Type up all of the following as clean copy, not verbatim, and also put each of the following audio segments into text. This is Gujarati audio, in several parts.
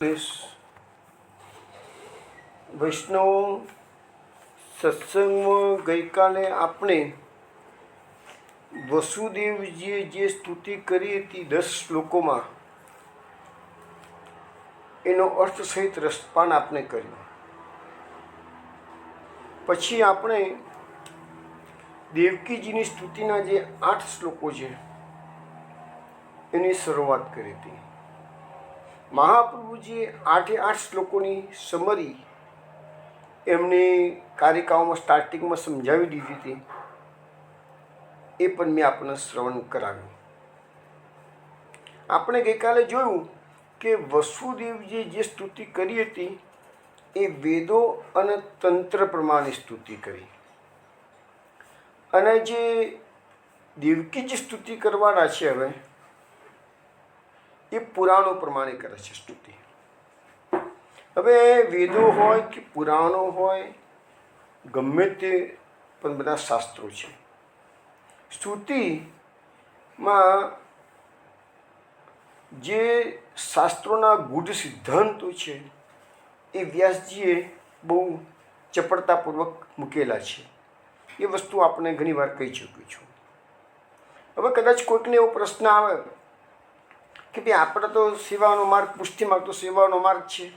વૈષ્ણવ સત્સંગમાં ગઈકાલે આપણે વસુદેવજીએ જે સ્તુતિ કરી હતી 10 શ્લોકોમાં એનો અર્થ સહિત રસપાન આપણે કર્યું. પછી આપણે દેવકીજીની સ્તુતિના જે 8 શ્લોકો છે એની શરૂઆત કરી હતી. મહાપ્રભુજીએ 8 શ્લોકોની સમરી એમની કારિકાઓમાં સ્ટાર્ટિંગમાં સમજાવી દીધી હતી. એ પણ મેં આપણને શ્રવણ કરાવ્યું. આપણે ગઈકાલે જોયું કે વસુદેવજીએ જે સ્તુતિ કરી હતી એ વેદો અને તંત્ર પ્રમાણે સ્તુતિ કરી, અને જે દેવકીજી સ્તુતિ કરવાના છે હવે એ પુરાણો પ્રમાણે કરે છે સ્તુતિ. હવે વેદો હોય કે પુરાણો હોય, ગમે તે પણ બધા શાસ્ત્રો છે. સ્તુતિમાં જે શાસ્ત્રોના ગૂઢ સિદ્ધાંતો છે એ વ્યાસજીએ બહુ ચપળતાપૂર્વક મૂકેલા છે. એ વસ્તુ આપણે ઘણીવાર કહી ચૂક્યું છું. હવે કદાચ કોઈકને એવો પ્રશ્ન આવે કે ભાઈ આપણે તો સેવાનો માર્ગ, પુષ્ટિ માર્ગ તો સેવાનો માર્ગ છે,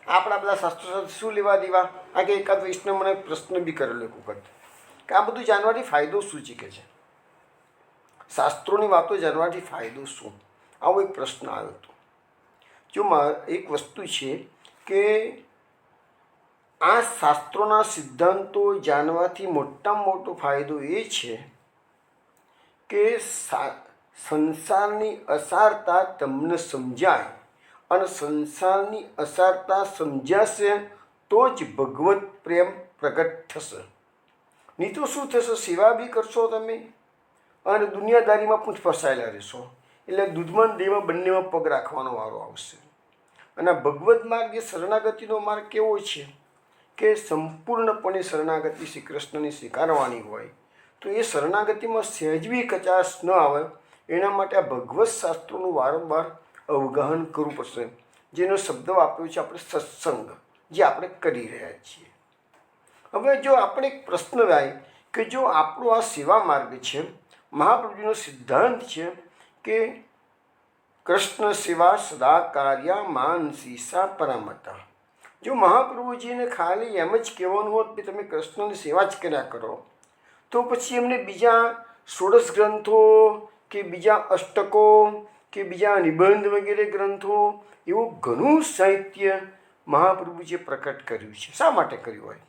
આપણા બધા શાસ્ત્રો સાથે શું લેવા દેવા? આ કે એકાદ વૈષ્ણવ મને પ્રશ્ન બી કરેલો એક વખત કે આ બધું જાણવાથી ફાયદો શું છે કે છે, શાસ્ત્રોની વાતો જાણવાથી ફાયદો શું? આવો એક પ્રશ્ન આવ્યો હતો. જો એક વસ્તુ છે કે આ શાસ્ત્રોના સિદ્ધાંતો જાણવાથી મોટામાં મોટો ફાયદો એ છે કે સંસારની અસારતા તમને સમજાય, અને સંસારની અસારતા સમજાશે તો જ ભગવત પ્રેમ પ્રગટ થશે. નહીં તો શું થશે? સેવા બી કરશો તમે અને દુનિયાદારીમાં પણ ફસાયેલા રહેશો. એટલે દૂધમાં દેહમાં બંનેમાં પગ રાખવાનો વારો આવશે. અને ભગવત માર્ગ એ શરણાગતિનો માર્ગ કેવો છે કે સંપૂર્ણપણે શરણાગતિ શ્રી કૃષ્ણની સ્વીકારવાની હોય. તો એ શરણાગતિમાં સહેજ બી કચાશ ન આવે એના માટે આ ભગવત શાસ્ત્રોનું વારંવાર અવગાહન કરવું પડશે. જેનો શબ્દ આપ્યો છે આપણે સત્સંગ, જે આપણે કરી રહ્યા છીએ. હવે જો આપણે એક પ્રશ્ન થાય કે જો આપણો આ સેવા માર્ગ છે, મહાપ્રભુજીનો સિદ્ધાંત છે કે કૃષ્ણ સેવા સદા કાર્યા માનસી સા પરમતા. જો મહાપ્રભુજીને ખાલી એમ જ કહેવાનું હોત કે તમે કૃષ્ણની સેવા જ કર્યા કરો, તો પછી એમને બીજા 16 ગ્રંથો કે બીજા અષ્ટકો કે બીજા નિબંધ વગેરે ગ્રંથો એવું ઘણું સાહિત્ય મહાપ્રભુજીએ પ્રકટ કર્યું છે. શા માટે કર્યું હોય?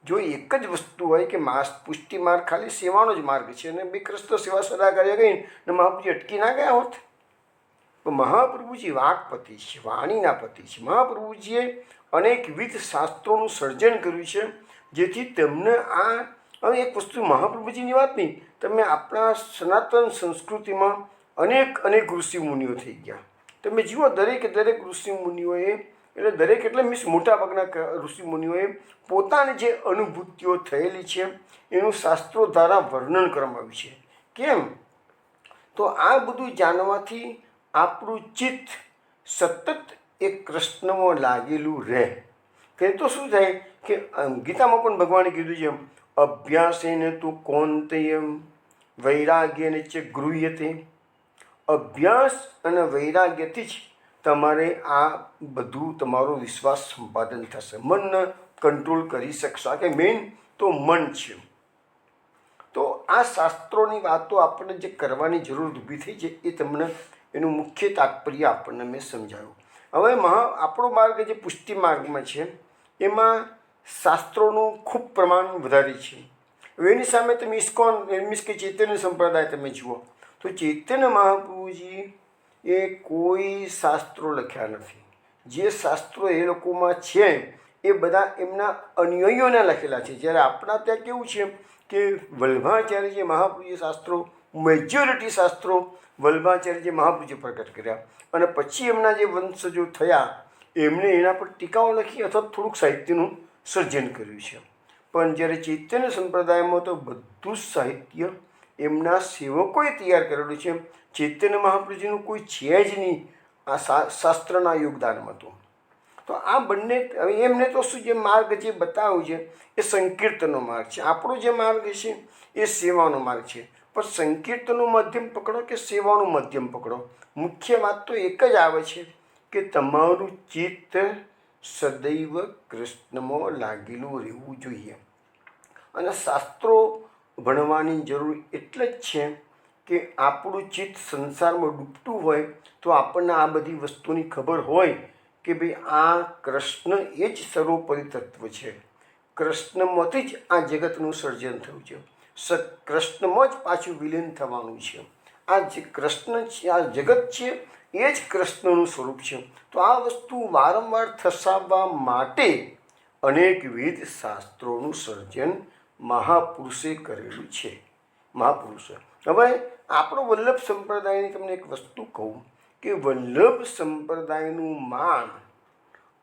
જો એક જ વસ્તુ હોય કે પુષ્ટિ માર્ગ ખાલી સેવાનો જ માર્ગ છે અને બે કૃષ્ણ સેવા સદા કર્યા ગઈ ને મહાપ્રભુજી અટકી ના ગયા હોત. તો મહાપ્રભુજી વાકપતિ છે, વાણીના પતિ છે. મહાપ્રભુજીએ અનેકવિધ શાસ્ત્રોનું સર્જન કર્યું છે, જેથી તમને આ એક વસ્તુ મહાપ્રભુજીની વાત નહીં, તમે આપણા સનાતન સંસ્કૃતિમાં અનેક ઋષિ મુનિઓ થઈ ગયા. તમે જુઓ દરેક ઋષિ મુનિઓએ, એટલે દરેક એટલે મોટાભાગના ઋષિ મુનિઓએ પોતાની જે અનુભૂતિઓ થયેલી છે એનું શાસ્ત્રો દ્વારા વર્ણન કરવામાં આવ્યું છે. કેમ? તો આ બધું જાણવાથી આપણું ચિત્ત સતત એક કૃષ્ણમાં લાગેલું રહે. કે તો શું થાય કે ગીતામાં પણ ભગવાને કીધું છે અભ્યાસેન તું કૌંતેય વૈરાગ્યને ચ ગૃહ્યતે. અભ્યાસ અને વૈરાગ્યથી જ તમારે આ બધું તમારો વિશ્વાસ સંપાદન થશે. મનને કંટ્રોલ કરી શકશો. આ કે મેઇન તો મન છે. તો આ શાસ્ત્રોની વાતો આપણને જે કરવાની જરૂર ઊભી થઈ છે એ તમને એનું મુખ્ય તાત્પર્ય આપણને મેં સમજાવ્યું. હવે આપણો માર્ગ જે પુષ્ટિ માર્ગમાં છે એમાં શાસ્ત્રોનું ખૂબ પ્રમાણ વધારે છે. હવે એની સામે તમે ઇસ્કોન મીન્સ કે ચૈતન્ય સંપ્રદાય તમે જુઓ તો ચૈતન્ય મહાપ્રભુજી એ કોઈ શાસ્ત્રો લખ્યા નથી. જે શાસ્ત્રો એ લોકોમાં છે એ બધા એમના અનુયાયીઓને લખેલા છે. જ્યારે આપણા ત્યાં કેવું છે કે વલ્ભાચાર્યજી મહાપ્રભુજી શાસ્ત્રો, મેજોરિટી શાસ્ત્રો વલ્ભાચાર્યજી મહાપ્રભુજી પ્રગટ કર્યા, અને પછી એમના જે વંશજો થયા એમણે એના પર ટીકાઓ લખી અથવા થોડુંક સાહિત્યનું સર્જન કર્યું છે. પણ જ્યારે ચૈતન્ય સંપ્રદાયમાં તો બધું જ સાહિત્ય એમના સેવકોએ તૈયાર કરેલું છે. ચૈતન્ય મહાપ્રભુજીનું કોઈ છે જ નહીં. આ શાસ્ત્રના યોગદાનમાં હતું. તો આ બંને હવે એમને તો શું જે માર્ગ જે બતાવ્યું છે એ સંકીર્તનનો માર્ગ છે, આપણો જે માર્ગ છે એ સેવાનો માર્ગ છે. પણ સંકીર્તનનું માધ્યમ પકડો કે સેવાનું માધ્યમ પકડો, મુખ્ય વાત તો એક જ આવે છે કે તમારું ચિત્ત સદૈવ કૃષ્ણમાં લાગેલું રહેવું જોઈએ. અને શાસ્ત્રો ભણવાની જરૂર એટલે જ છે કે આપણું ચિત્ત સંસારમાં ડૂબતું હોય તો આપણને આ બધી વસ્તુની ખબર હોય કે ભાઈ આ કૃષ્ણ એ જ સર્વોપરી તત્વ છે, કૃષ્ણમાંથી જ આ જગતનું સર્જન થયું છે, કૃષ્ણમાં જ પાછું વિલીન થવાનું છે. આ જે કૃષ્ણ છે, આ જગત છે એ જ કૃષ્ણનું સ્વરૂપ છે. તો આ વસ્તુ વારંવાર થસાવવા માટે અનેકવિધ શાસ્ત્રોનું સર્જન મહાપુરુષે કરેલું છે. મહાપુરુષે. હવે આપણો વલ્લભ સંપ્રદાયની તમને એક વસ્તુ કહું કે વલ્લભ સંપ્રદાયનું માન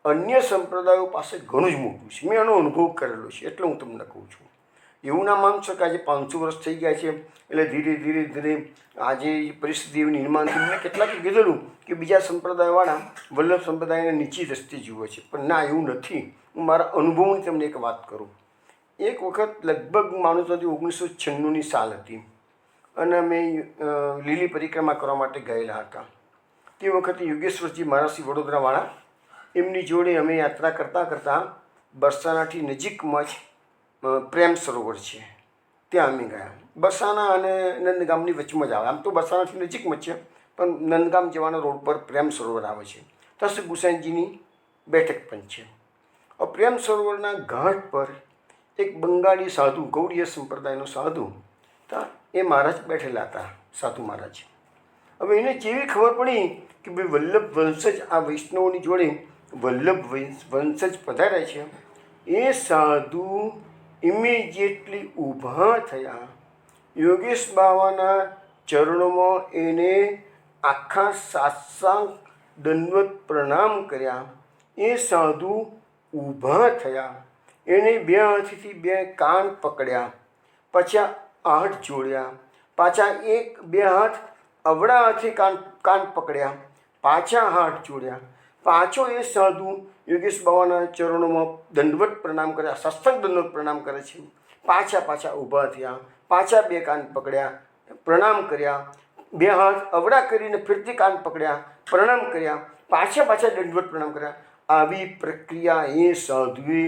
અન્ય સંપ્રદાયો પાસે ઘણું જ મોટું છે. મેં એનો અનુભવ કરેલો છે એટલે હું તમને કહું છું. એવું ના માનશો કે આજે 500 વર્ષ થઈ ગયા છે એટલે ધીરે ધીરે આજે પરિસ્થિતિ એવી નિર્માણ થઈ. મેં કેટલાક કીધેલું કે બીજા સંપ્રદાયવાળા વલ્લભ સંપ્રદાયને નીચી દ્રષ્ટિએ જુએ છે, પણ ના, એવું નથી. હું મારા અનુભવની તમને એક વાત કરું. એક વખત લગભગ માનું તો 1996ની સાલ હતી અને અમે લીલી પરિક્રમા કરવા માટે ગયેલા હતા. તે વખતે યોગેશ્વરજી મહારાજશ્રી વડોદરાવાળા એમની જોડે અમે યાત્રા કરતાં કરતાં બરસાનાથી નજીકમાં જ પ્રેમ સરોવર છે ત્યાં અમે ગયા. બરસાના અને નંદગામની વચમાં જ આવે. આમ તો બરસાનાથી નજીકમાં જ છે પણ નંદગામ જવાના રોડ પર પ્રેમ સરોવર આવે છે. ત્યાં શ્રી ગુસાઈજીની બેઠક પણ છે. પ્રેમ સરોવરના ઘાટ પર એક બંગાળી સાધુ, ગૌડીય સંપ્રદાયનો સાધુ, ત્યાં એ મહારાજ બેઠેલા હતા, સાધુ મહારાજ. હવે એને જેવી ખબર પડી કે ભાઈ વલ્લભ વંશજ આ વૈષ્ણવની જોડે વલ્લભ વંશજ પધાર્યા છે, એ સાધુ ઇમિડિયેટલી ઊભા થયા, યોગેશ બાવાના ચરણોમાં એને આખા સાષ્ટાંગ દંડવત પ્રણામ કર્યા. એ સાધુ ઊભા થયા, એને 2 હાથથી 2 કાન પકડ્યા, પાછા હાથ જોડ્યા, પાછા 2 હાથ અવળા હાથે કાન પકડ્યા, પાછા હાથ જોડ્યા, પાછો એ સાધુ યોગેશ બાવાના ચરણોમાં દંડવત પ્રણામ કર્યા, સાષ્ટાંગ દંડવત પ્રણામ કરે છે. પાછા ઊભા થયા, પાછા 2 કાન પકડ્યા, પ્રણામ કર્યા, 2 હાથ અવળા કરીને ફરીથી કાન પકડ્યા, પ્રણામ કર્યા, પાછા દંડવત પ્રણામ કર્યા. આવી પ્રક્રિયા એ સાધુએ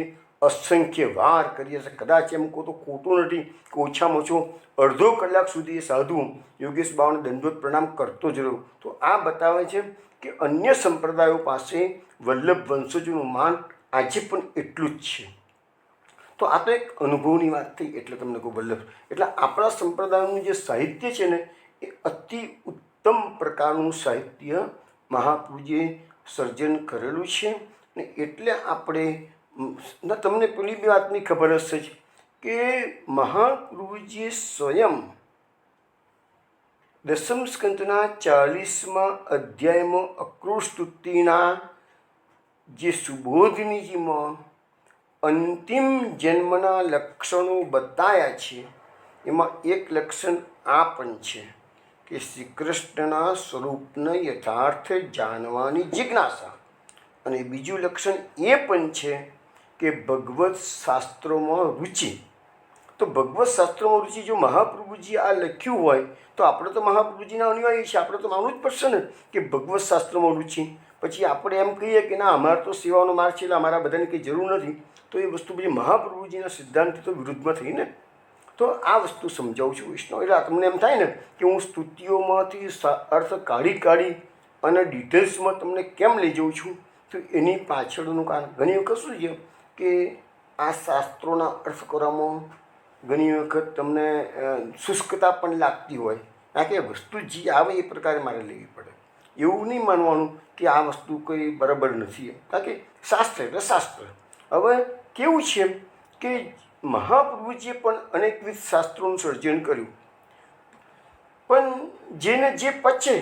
અસંખ્ય વાર કરી હશે. કદાચ એમ કહું તો ખોટું નથી કે ઓછામાં ઓછો અડધો કલાક સુધી એ સાધુ યોગેશ બાવાને દંડવત પ્રણામ કરતો જ રહ્યો. તો આ બતાવે છે કે અન્ય સંપ્રદાયો પાસે વલ્લભ વંશજોનું માન આજે પણ એટલું જ છે. તો આ તો એક અનુભવની વાત થઈ એટલે તમને કહું વલ્લભ. એટલે આપણા સંપ્રદાયનું જે સાહિત્ય છે ને એ અતિ ઉત્તમ પ્રકારનું સાહિત્ય મહાપુરુષે સર્જન કરેલું છે. ને એટલે આપણે તમને પેલી બી વાતની ખબર હશે જ કે મહાપુરુષે સ્વયં 10મ સ્કંદના 40મા અધ્યાયમાં અક્રૂર સ્તુતિના જે સુબોધનીજીમાં અંતિમ જન્મના લક્ષણો બતાવ્યા છે એમાં એક લક્ષણ આ પણ છે કે શ્રી કૃષ્ણના સ્વરૂપને યથાર્થ જાણવાની જિજ્ઞાસા. અને બીજું લક્ષણ એ પણ છે કે ભગવત શાસ્ત્રોમાં રુચિ. તો ભગવત શાસ્ત્રોમાં રુચિ જો મહાપ્રભુજી આ લખ્યું હોય તો આપણે તો મહાપ્રભુજીના અનુયાયી છે, આપણે તો માનવું જ પડશે ને કે ભગવત શાસ્ત્રોમાં રુચિ. પછી આપણે એમ કહીએ કે ના અમારે તો સેવાનો માર્ગ છે એટલે અમારા બધાની કંઈ જરૂર નથી, તો એ વસ્તુ બધી મહાપ્રભુજીના સિદ્ધાંત તો વિરુદ્ધમાં થઈ ને. તો આ વસ્તુ સમજાવું છું વૈષ્ણવ. એટલે તમને એમ થાય ને કે હું સ્તુતિઓમાંથી અર્થ કાઢી અને ડિટેલ્સમાં તમને કેમ લઈ જાઉં છું, તો એની પાછળનું કારણ ઘણી વખત શું છે કે આ શાસ્ત્રોના અર્થ કરવામાં ઘણી વખત તમને શુષ્કતા પણ લાગતી હોય, કારણ કે વસ્તુ જે આવે એ પ્રકારે મારે લેવી પડે. એવું નહીં માનવાનું કે આ વસ્તુ કંઈ બરાબર નથી, કારણ કે શાસ્ત્ર એટલે શાસ્ત્ર. હવે કેવું છે કે મહાપ્રભુજીએ પણ અનેકવિધ શાસ્ત્રોનું સર્જન કર્યું, પણ જેને જે પચે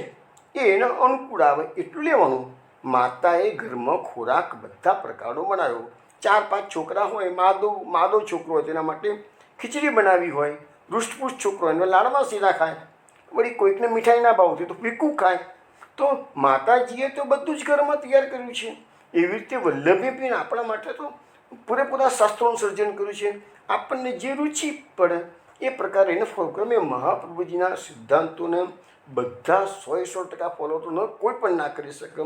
એ એના અનુકૂળ આવે એટલું લેવાનું. માતાએ ઘરમાં ખોરાક બધા પ્રકારનો બનાવ્યો. 4-5 છોકરા હોય, માદો છોકરો હોય તેના માટે ખીચડી બનાવી હોય, રૂષ્ટપુષ્ટ છોકરો હોય લાડવા સીધા ખાય, વળી કોઈકને મીઠાઈ ના ભાવતી તો ફીકું ખાય. તો માતાજીએ તો બધું જ ઘરમાં તૈયાર કર્યું છે. એવી રીતે વલ્લભે પણ આપણા માટે તો પૂરેપૂરા શાસ્ત્રોનું સર્જન કર્યું છે. આપણને જે રુચિ પડે એ પ્રકારે એને ફોલો કરો. મેં મહાપ્રભુજીના સિદ્ધાંતોને બધા 100% ફોલો તો કોઈ પણ ના કરી શકે,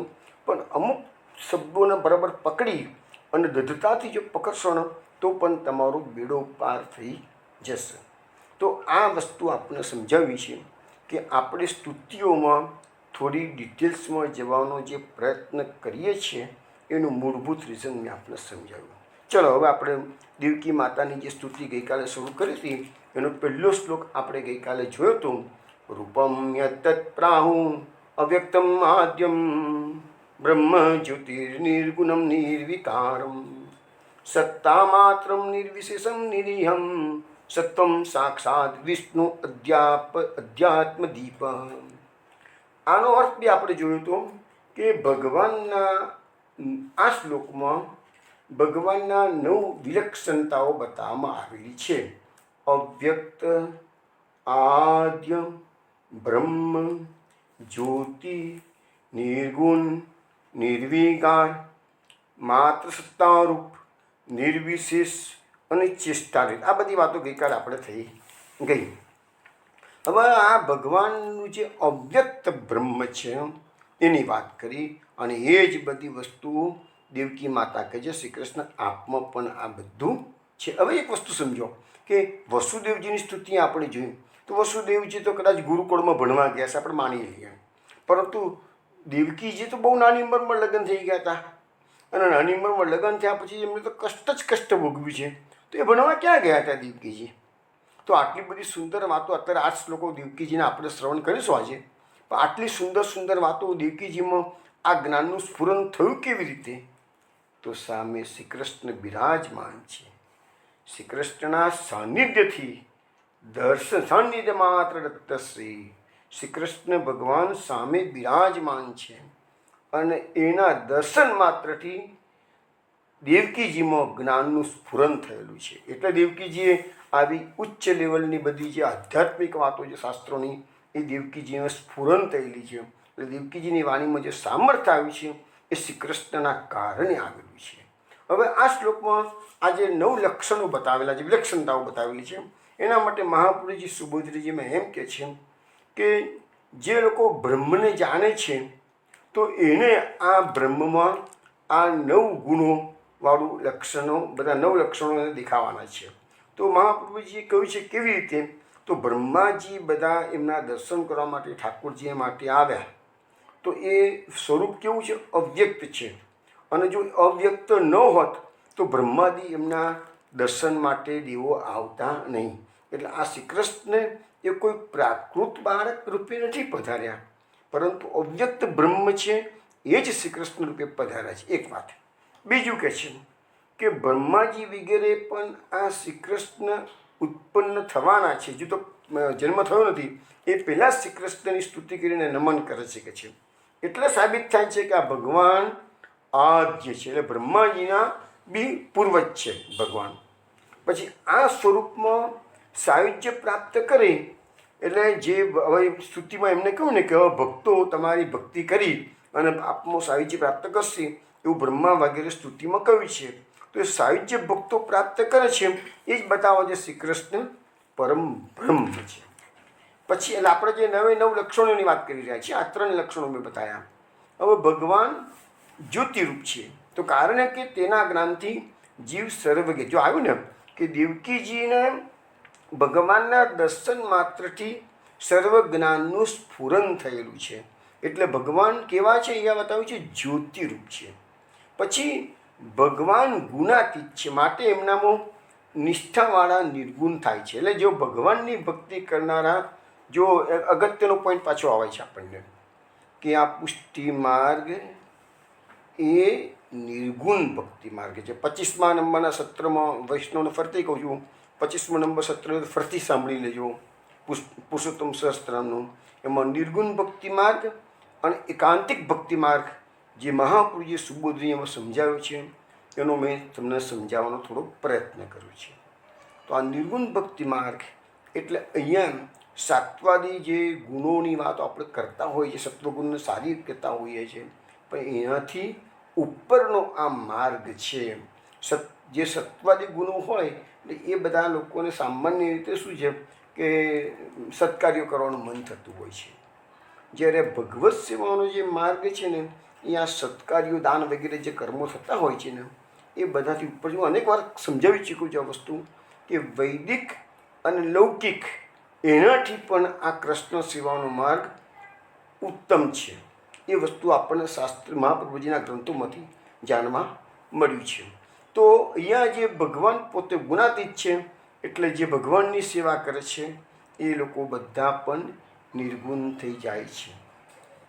પણ અમુક શબ્દોને બરાબર પકડી અને દૃઢતાથી જો પકડશો ને તો પણ તમારો બેડો પાર થઈ જશે. તો આ વસ્તુ આપણને સમજાવી છે કે આપણે સ્તુતિઓમાં થોડી ડિટેલ્સમાં જવાનો જે પ્રયત્ન કરીએ છીએ એનું મૂળભૂત રીઝન મેં આપને સમજાવ્યું. ચલો હવે આપણે દેવકી માતાની જે સ્તુતિ ગઈકાલે શરૂ કરી હતી એનો પહેલો શ્લોક આપણે ગઈકાલે જોયો હતો. રૂપમ યત્તત્ પ્રાહુ અવ્યક્તમ આદ્યમ બ્રહ્મ જ્યોતિર્નિર્ગુણમ નિર્વિકારમ સત્તા માત્રમ નિર્વિશેષમ નિરીહમ સત્વમ સાક્ષાત વિષ્ણુ અધ્યાત્મ દીપ. આનો અર્થ બી આપણે જોયું તો કે ભગવાનના આ શ્લોકમાં ભગવાનના 9 વિલક્ષણતાઓ બતાવવામાં આવેલી છે. અવ્યક્ત, આદ્ય, બ્રહ્મ, જ્યોતિ, નિર્ગુણ, નિર્વિકાર, માત્ર સત્તારૂપ, નિર્વિશેષ અને ચેષ્ટારહિત. આ બધી વાતો ગઈકાલે આપણે થઈ ગઈ. હવે આ ભગવાનનું જે અવ્યક્ત બ્રહ્મ છે એની વાત કરી અને એ જ બધી વસ્તુઓ દેવકી માતા કહે છે શ્રી કૃષ્ણ આપમાં પણ આ બધું છે. હવે એક વસ્તુ સમજો કે વસુદેવજીની સ્તુતિ આપણે જોઈ તો વસુદેવજી તો કદાચ ગુરુકુળમાં ભણવા ગયા છે, આપણે માની લઈએ, પરંતુ દેવકીજી તો બહુ નાની ઉંમરમાં લગ્ન થઈ ગયા હતા અને નાની ઉંમરમાં લગ્ન થયા પછી એમને તો કષ્ટ ભોગવ્યું છે. તો એ ભણવા ક્યાં ગયા હતા દેવકીજી? તો આટલી બધી સુંદર વાતો અત્યારે આ શ્લોકો દેવકીજીને આપણે શ્રવણ કરીશું આજે, પણ આટલી સુંદર વાતો દેવકીજીમાં આ જ્ઞાનનું સ્ફુરણ થયું કેવી રીતે? તો સામે શ્રી કૃષ્ણ બિરાજમાન છે. શ્રી કૃષ્ણના સાનિધ્યથી દર્શન સાનિધ્ય માત્ર દત્તશ્રી શ્રી કૃષ્ણ ભગવાન સામે બિરાજમાન છે અને એના દર્શન માત્રથી દેવકીજીમાં જ્ઞાનનું સ્ફુરણ થયેલું છે. એટલે દેવકીજીએ આવી ઉચ્ચ લેવલની બધી જે આધ્યાત્મિક વાતો જે શાસ્ત્રોની એ દેવકીજીને સ્ફુરણ થયેલી છે. એટલે દેવકીજીની વાણીમાં જે સામર્થ્ય આવ્યું છે એ શ્રી કૃષ્ણના કારણે આવેલું છે. હવે આ શ્લોકમાં આ જે 9 લક્ષણો બતાવેલા છે, વિલક્ષણતાઓ બતાવેલી છે, એના માટે મહાપુરુષજી સુબોધજીમાં એમ કહે છે કે જે લોકો બ્રહ્મને જાણે છે તો એને આ બ્રહ્મમાં આ 9 ગુણોવાળું લક્ષણો, બધા 9 લક્ષણો એને દેખાવાના છે. તો મહાપ્રભુજીએ કહ્યું છે કેવી રીતે? તો બ્રહ્માજી બધા એમના દર્શન કરવા માટે ઠાકોરજી માટે આવ્યા તો એ સ્વરૂપ કેવું છે? અવ્યક્ત છે. અને જો અવ્યક્ત ન હોત તો બ્રહ્માદી એમના દર્શન માટે દેવો આવતા નહીં. એટલે આ શ્રી કૃષ્ણ એ કોઈ પ્રાકૃત બાળક રૂપે નથી પધાર્યા, પરંતુ અવ્યક્ત બ્રહ્મ છે એ જ શ્રી કૃષ્ણ રૂપે પધાર્યા છે. એક વાત. બીજું કહે છે કે બ્રહ્માજી વગેરે પણ આ શ્રી કૃષ્ણ ઉત્પન્ન થવાના છે. જો તો જન્મ થયો નથી એ પહેલાં શ્રી કૃષ્ણની સ્તુતિ કરીને નમન કરે છે કે છે. એટલે સાબિત થાય છે કે આ ભગવાન આદ્ય છે, એટલે બ્રહ્માજીના બી પૂર્વજ છે ભગવાન. પછી આ સ્વરૂપમાં સાયુજ્ય પ્રાપ્ત કરે એટલે જે હવે સ્તુતિમાં એમને કહ્યું ને કે હવે ભક્તો તમારી ભક્તિ કરી અને આપમાં સાયુજ્ય પ્રાપ્ત કરશે એવું બ્રહ્મા વગેરે સ્તુતિમાં કહ્યું છે. તો એ સાયુજ્ય ભક્તો પ્રાપ્ત કરે છે એ જ બતાવો છે શ્રી કૃષ્ણ પરમ બ્રહ્મ છે. પછી એટલે આપણે જે 9 લક્ષણોની વાત કરી રહ્યા છીએ, આ 3 લક્ષણો મેં બતાવ્યા. હવે ભગવાન જ્યોતિરૂપ છે તો કારણ કે તેના જ્ઞાનથી જીવ સર્વજ્ઞ. જો આવ્યું ને કે દેવકીજીને ભગવાનના દર્શન માત્રથી સર્વ જ્ઞાનનું સ્ફુરણ થયેલું છે. એટલે ભગવાન કેવા છે એ બતાવ્યું છે, જ્યોતિરૂપ છે. પછી ભગવાન ગુણાતીત છે માટે એમનામાં નિષ્ઠાવાળા નિર્ગુણ થાય છે. એટલે જો ભગવાનની ભક્તિ કરનારા, જો અગત્યનો પોઈન્ટ પાછો આવે છે આપણને કે આ પુષ્ટિ માર્ગ એ નિર્ગુણ ભક્તિ માર્ગ છે. 25મા નંબરના સત્રમાં વૈષ્ણવને ફરતી કહું છું, 25મો નંબર સત્ર ફરતી સાંભળી લેજો પુરુષોત્તમ સહસ્ત્રનામનું. એમાં નિર્ગુણ ભક્તિ માર્ગ અને એકાંતિક ભક્તિ માર્ગ જે મહાપુરુષે સુબોધજી એમાં સમજાવ્યો છે એનો મેં તમને સમજાવવાનો થોડો પ્રયત્ન કર્યો છે. તો આ નિર્ગુણ ભક્તિ માર્ગ એટલે અહીંયા સાત્વાદી જે ગુણોની વાતો આપણે કરતા હોઈએ છીએ, સત્વગુણને સારી કહેતા હોઈએ છીએ, પણ એનાથી ઉપરનો આ માર્ગ છે. જે સત્વાદી ગુણો હોય એટલે એ બધા લોકોને સામાન્ય રીતે શું છે કે સત્કાર્યો કરવાનું મન થતું હોય છે. જ્યારે ભગવત સેવાનો જે માર્ગ છે ને, એ આ સત્કાર્યો, દાન વગેરે જે કર્મો થતા હોય છે ને, એ બધાથી ઉપર. હું અનેક વાર સમજાવી ચૂક્યું છું આ વસ્તુ કે વૈદિક અને લૌકિક એનાથી પણ આ કૃષ્ણ સેવાનો માર્ગ ઉત્તમ છે. એ વસ્તુ આપણને શાસ્ત્ર મહાપ્રભુજીના ગ્રંથોમાંથી જાણવા મળ્યું છે. તો અહીંયા જે ભગવાન પોતે ગુણાતીત છે, એટલે જે ભગવાનની સેવા કરે છે એ લોકો બધા પણ નિર્ગુણ થઈ જાય છે.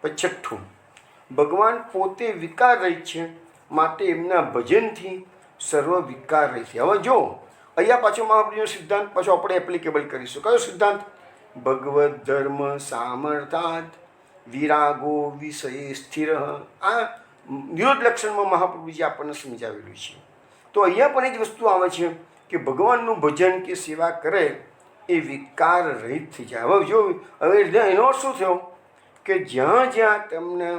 પછી છઠ્ઠું, ભગવાન પોતે વિકાર રહિત છે, માટે એમના ભજનથી સર્વ વિકાર રહિત છે. હવે જો અહીંયા પાછો મહાપ્રભુનો સિદ્ધાંત પાછો આપણે એપ્લિકેબલ કરીશું. કયો સિદ્ધાંત? ભગવદ ધર્મ સામર્થાત વિરાગો વિષય સ્થિર. આ નિરોધ લક્ષણમાં મહાપ્રભુજી આપણને સમજાવેલું છે. તો અહીંયા પણ એ જ વસ્તુ આવે છે કે ભગવાનનું ભજન કે સેવા કરે એ વિકાર રહિત થઈ જાય. હવે જો હવે એનો અર્થ શું થયો કે જ્યાં જ્યાં તમને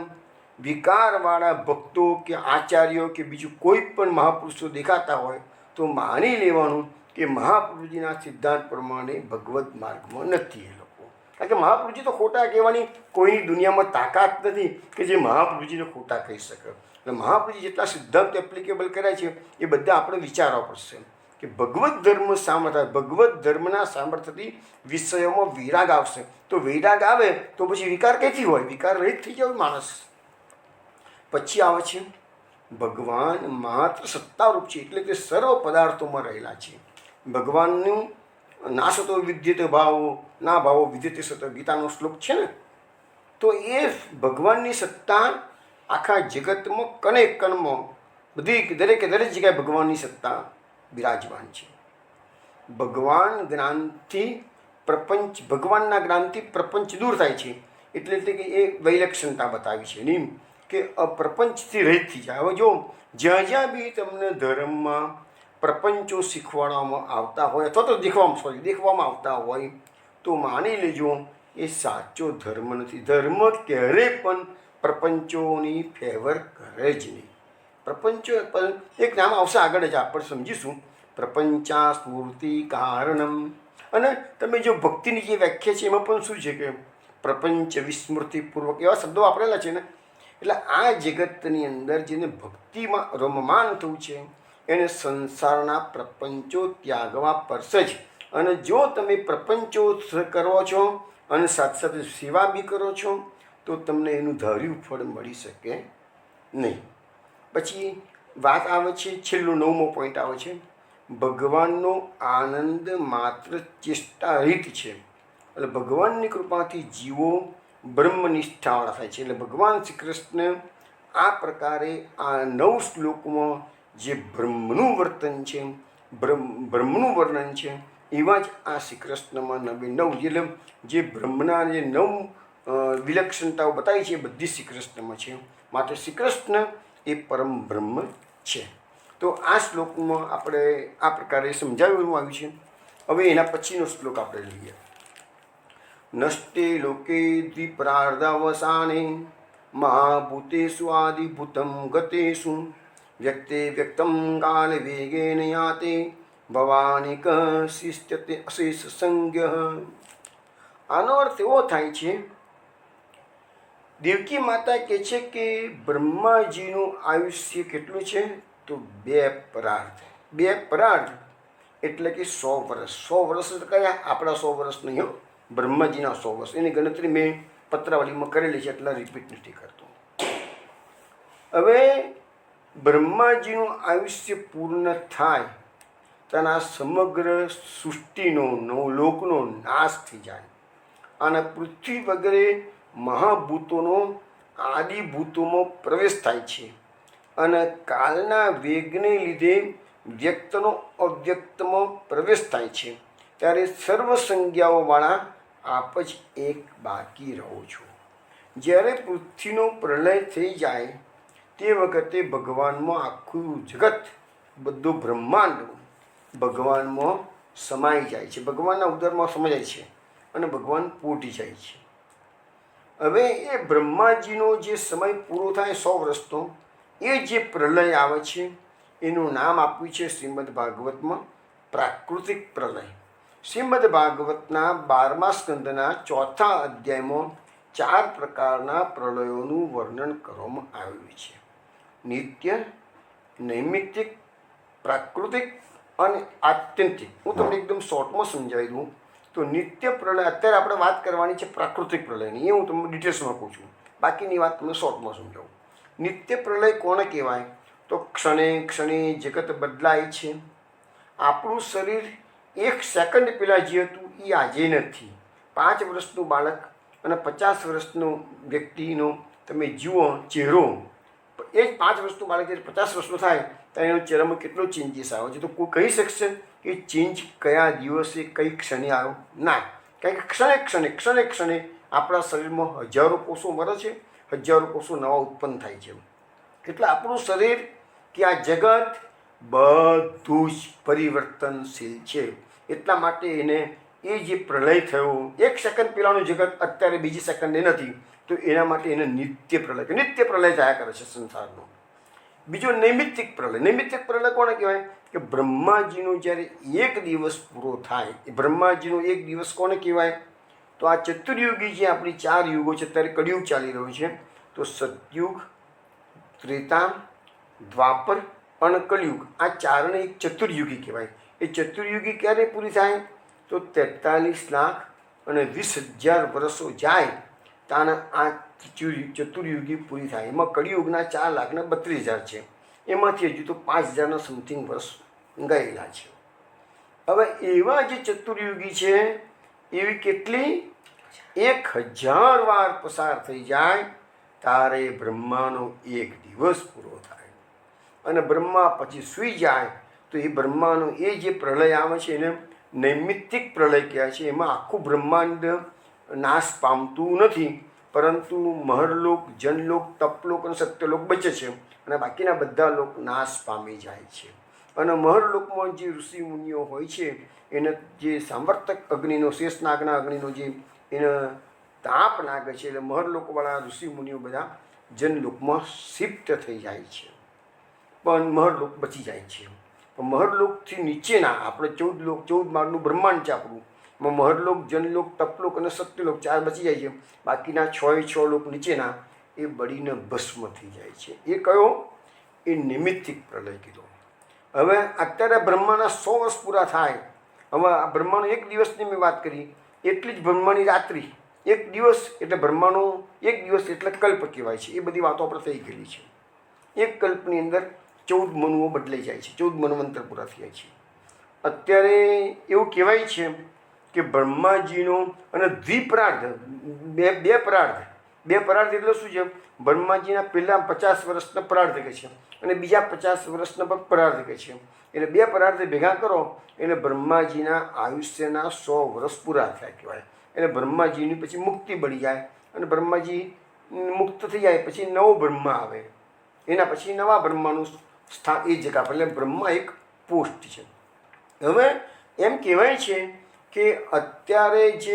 વિકારવાળા ભક્તો કે આચાર્યો કે બીજું કોઈ પણ મહાપુરુષો દેખાતા હોય તો માની લેવાનું કે મહાપ્રભુજીના સિદ્ધાંત પ્રમાણે ભગવદ માર્ગમાં નથી એ લોકો. કારણ કે મહાપ્રભુજી તો ખોટા કહેવાની કોઈની દુનિયામાં તાકાત નથી કે જે મહાપ્રભુજીને ખોટા કહી શકે. એટલે મહાપ્રભુજી જેટલા સિદ્ધાંત એપ્લિકેબલ કર્યા છે એ બધા આપણે વિચારવા પડશે કે ભગવદ ધર્મ સામર્થ્ય, ભગવદ ધર્મના સામર્થ્યથી વિષયોમાં વિરાગ આવશે. તો વિરાગ આવે તો પછી વિકાર ક્યાંથી હોય? વિકાર રહિત થઈ જાય માણસ. પછી આવે છે ભગવાન માત્ર સત્તારૂપ છે, એટલે તે સર્વ પદાર્થોમાં રહેલા છે. ભગવાનનું નાશતો વિદ્યતે ભાવો ના ભાવો વિદ્યતે સત, ગીતાનો શ્લોક છે ને. તો એ ભગવાનની સત્તા આખા જગતમાં કણે કણમાં બધી દરેકે દરેક જગ્યાએ ભગવાનની સત્તા બિરાજમાન છે. ભગવાન જ્ઞાનથી પ્રપંચ, ભગવાનના જ્ઞાનથી પ્રપંચ દૂર થાય છે. એટલે કે એ વૈલક્ષણતા બતાવી છે નિમ કે પ્રપંચથી રહિત થઈ જાય. હવે જો જ્યાં જ્યાં બી તમને ધર્મમાં પ્રપંચો શીખવાડવામાં આવતા હોય અથવા તો દેખવામાં આવતા હોય તો માની લેજો એ સાચો ધર્મ નથી. ધર્મ ક્યારેય પણ પ્રપંચોની ફેવર કરે જ નહીં. પ્રપંચો એક નામ આવશે આગળ જ આપણે સમજીશું, પ્રપંચા સ્ફૂર્તિ કારણમ. અને તમે જો ભક્તિની જે વ્યાખ્યા છે એમાં પણ શું છે કે પ્રપંચ વિસ્મૃતિપૂર્વક એવા શબ્દો વાપરેલા છે ને. એટલે આ જગતની અંદર જેને ભક્તિમાં રમમાન થવું છે એને સંસારના પ્રપંચો ત્યાગવા પડશે જ. અને જો તમે પ્રપંચો કરો છો અને સાથે સાથે સેવા બી કરો છો તો તમને એનું ધાર્યું ફળ મળી શકે નહીં. પછી વાત આવે છે, છેલ્લો 9મો પોઈન્ટ આવે છે, ભગવાનનો આનંદ માત્ર ચેષ્ટા રહિત છે. એટલે ભગવાનની કૃપાથી જીવો બ્રહ્મનિષ્ઠાવાળા થાય છે. એટલે ભગવાન શ્રી કૃષ્ણ આ પ્રકારે આ 9 શ્લોકમાં જે બ્રહ્મનું વર્તન છે, બ્રહ્મનું વર્ણન છે, એવા જ આ શ્રી કૃષ્ણમાં 9 એટલે જે બ્રહ્મના જે 9 વિલક્ષણતાઓ બતાવી છે એ બધી શ્રી કૃષ્ણમાં છે. માટે શ્રી કૃષ્ણ એ પરમ બ્રહ્મ છે. તો આ શ્લોકમાં આપણે આ પ્રકારે સમજાવવામાં આવ્યું છે. હવે એના પછીનો શ્લોક આપણે લઈએ. નષ્ટે લોકે દ્વિપ્રાર્ધાવસાને મહાભૂતેષુ આદિભૂતમ ગતેષુ વ્યક્તે વ્યક્તમ કાલ વેગેન યાતે ભવાનિક શિષ્યતે અશેષ સંજ્ઞ. આનો અર્થ એવો થાય છે, દેવકી માતા કહે છે કે બ્રહ્માજીનું આયુષ્ય કેટલું છે તો 2 પરાર્ધ. 2 પરાર્ધ એટલે કે 100 વર્ષ. 100 વર્ષ એટલે કયા? આપણા 100 વર્ષ નહીં હો, બ્રહ્માજીના 100 વર્ષ. એની ગણતરી મેં પત્રાવલીમાં કરેલી છે, એટલા રિપીટ નથી કરતો. હવે બ્રહ્માજીનું આયુષ્ય પૂર્ણ થાય તેના સમગ્ર સૃષ્ટિનો લોકનો નાશ થઈ જાય અને પૃથ્વી વગેરે મહાભૂતોનો આદિભૂતોમાં પ્રવેશ થાય છે. અને કાલના વેગને લીધે વ્યક્તનો અવ્યક્તમાં પ્રવેશ થાય છે. ત્યારે સર્વ સંજ્ઞાઓવાળા આપ જ એક બાકી રહો છો. જ્યારે પૃથ્વીનો પ્રલય થઈ જાય તે વખતે ભગવાનમાં આખું જગત, બધું બ્રહ્માંડ ભગવાનમાં સમાઈ જાય છે, ભગવાનના ઉદરમાં સમાઈ જાય છે. અને ભગવાન પોટી જાય છે. હવે એ બ્રહ્માજીનો જે સમય પૂરો થાય 100 વર્ષનો, એ જે પ્રલય આવે છે એનું નામ આપ્યું છે શ્રીમદ ભાગવતમાં પ્રાકૃતિક પ્રલય. શ્રીમદ ભાગવતના 12મા સ્કંદના 4થા અધ્યાયમાં 4 પ્રકારના પ્રલયોનું વર્ણન કરવામાં આવ્યું છે: નિત્ય, નૈમિત્તિક, પ્રાકૃતિક અને આત્યંતિક. હું તમને એકદમ શોર્ટમાં સમજાવી દઉં તો નિત્ય પ્રલય, અત્યારે આપણે વાત કરવાની છે પ્રાકૃતિક પ્રલયની, એ હું તમને ડિટેલ્સમાં કહું છું, બાકીની વાત તમને શોર્ટમાં સમજાવું. નિત્ય પ્રલય કોને કહેવાય? તો ક્ષણે ક્ષણે જગત બદલાય છે. આપણું શરીર 1 સેકન્ડ પહેલાં જે હતું એ આજે નથી. 5 વર્ષનું બાળક અને 50 વર્ષનો વ્યક્તિનો તમે જુઓ ચહેરો, એ જ 5 વર્ષનું બાળક જ્યારે 50 વર્ષનું થાય તો એનો ચહેરામાં કેટલો ચેન્જીસ આવે છે? તો કોઈ કહી શકશે કે ચેન્જ કયા દિવસે કઈ ક્ષણે આવ્યો? ના, કારણ કે ક્ષણે ક્ષણે આપણા શરીરમાં હજારો કોષો મરે છે, હજારો કોષો નવા ઉત્પન્ન થાય છે. એટલે આપણું શરીર કે આ જગત બધું જ પરિવર્તનશીલ છે. એટલા માટે એને એ જે પ્રલય થયો 1 સેકન્ડ પહેલાંનું જગત અત્યારે બીજી સેકન્ડે નથી, તો એના માટે એને નિત્ય પ્રલય થયા કરે છે સંસારનો. બીજો નૈમિત્તિક પ્રલય. નૈમિત્તિક પ્રલય કોને કહેવાય? કે બ્રહ્માજીનો જ્યારે 1 દિવસ પૂરો થાય, એ બ્રહ્માજીનો 1 દિવસ કોને કહેવાય? તો આ ચતુર્યુગી જે આપણી 4 યુગો છે, અત્યારે કળિયુગ ચાલી રહ્યો છે, તો સતયુગ, ત્રેતા, દ્વાપર અને કળિયુગ, આ 4ને એક ચતુર્યુગી કહેવાય. એ ચતુર્યુગી ક્યારે પૂરી થાય? તો 43 લાખ અને 20,000 વર્ષો જાય તાના આ ચતુર્યુગી પૂરી થાય. એમાં કળિયુગના 4,32,000 છે, એમાંથી હજુ તો 5,000ના સમથિંગ વર્ષ ગયેલા છે. હવે એવા જે ચતુર્યુગી છે એવી કેટલી 1,000 વાર પસાર થઈ જાય ત્યારે બ્રહ્માનો 1 દિવસ પૂરો થાય. અને બ્રહ્મા પછી સૂઈ જાય તો એ બ્રહ્માનો એ જે પ્રલય આવે છે એને નૈમિત્તિક પ્રલય કહેવાય છે. એમાં આખું બ્રહ્માંડ નાશ પામતું નથી, પરંતુ મહરલોક, જનલોક, તપલોક અને સત્યલોક બચે છે, અને બાકીના બધા લોક નાશ પામી જાય છે. અને મહરલોકમાં જે ઋષિ મુનિઓ હોય છે એને જે સામર્થક અગ્નિનો, શેષનાગના અગ્નિનો જે એને તાપ લાગે છે, એટલે મહરલોકવાળા ઋષિ મુનિઓ બધા જનલોકમાં શિફ્ટ થઈ જાય છે, પણ મહરલોક બચી જાય છે. પણ મહરલોકથી નીચેના આપણે 14 માળનું બ્રહ્માંડ છે આપણું, એમાં મહરલોક, જનલોક, તપલોક અને સત્યલોક 4 બચી જાય છે. બાકીના 6 લોક નીચેના એ બળીને ભસ્મ થઈ જાય છે. એ કયો? એ નિમિત્તિક પ્રલય કીધો. હવે અત્યારે બ્રહ્માના 100 વર્ષ પૂરા થાય. હવે આ બ્રહ્માનો 1 દિવસની મેં વાત કરી, એટલી જ બ્રહ્માની રાત્રિ. 1 દિવસ એટલે બ્રહ્માનો 1 દિવસ એટલે કલ્પ કહેવાય છે. એ બધી વાતો આપણે થઈ ગયેલી છે. એક કલ્પની અંદર 14 મનુઓ બદલાઈ જાય છે, 14 મન્વંતર પૂરા થયા છે. અત્યારે એવું કહેવાય છે કે બ્રહ્માજીનો અને દ્વિપરાર્ધ, બે પરાર્ધ એટલે શું છે? બ્રહ્માજીના પહેલા 50 વર્ષના પરાર્ધ કહે છે અને બીજા 50 વર્ષના પણ પરાર્ધ કહે છે. એટલે 2 પરાર્ધ ભેગા કરો એટલે બ્રહ્માજીના આયુષ્યના 100 વર્ષ પૂરા થયા કહેવાય. એટલે બ્રહ્માજીની પછી મુક્તિ બળી જાય, અને બ્રહ્માજી મુક્ત થઈ જાય પછી નવો બ્રહ્મા આવે, એના પછી નવા બ્રહ્માનું સ્થાન એ જગ્યા પર. એટલે બ્રહ્મા એક પોસ્ટ છે. હવે એમ કહેવાય છે કે અત્યારે જે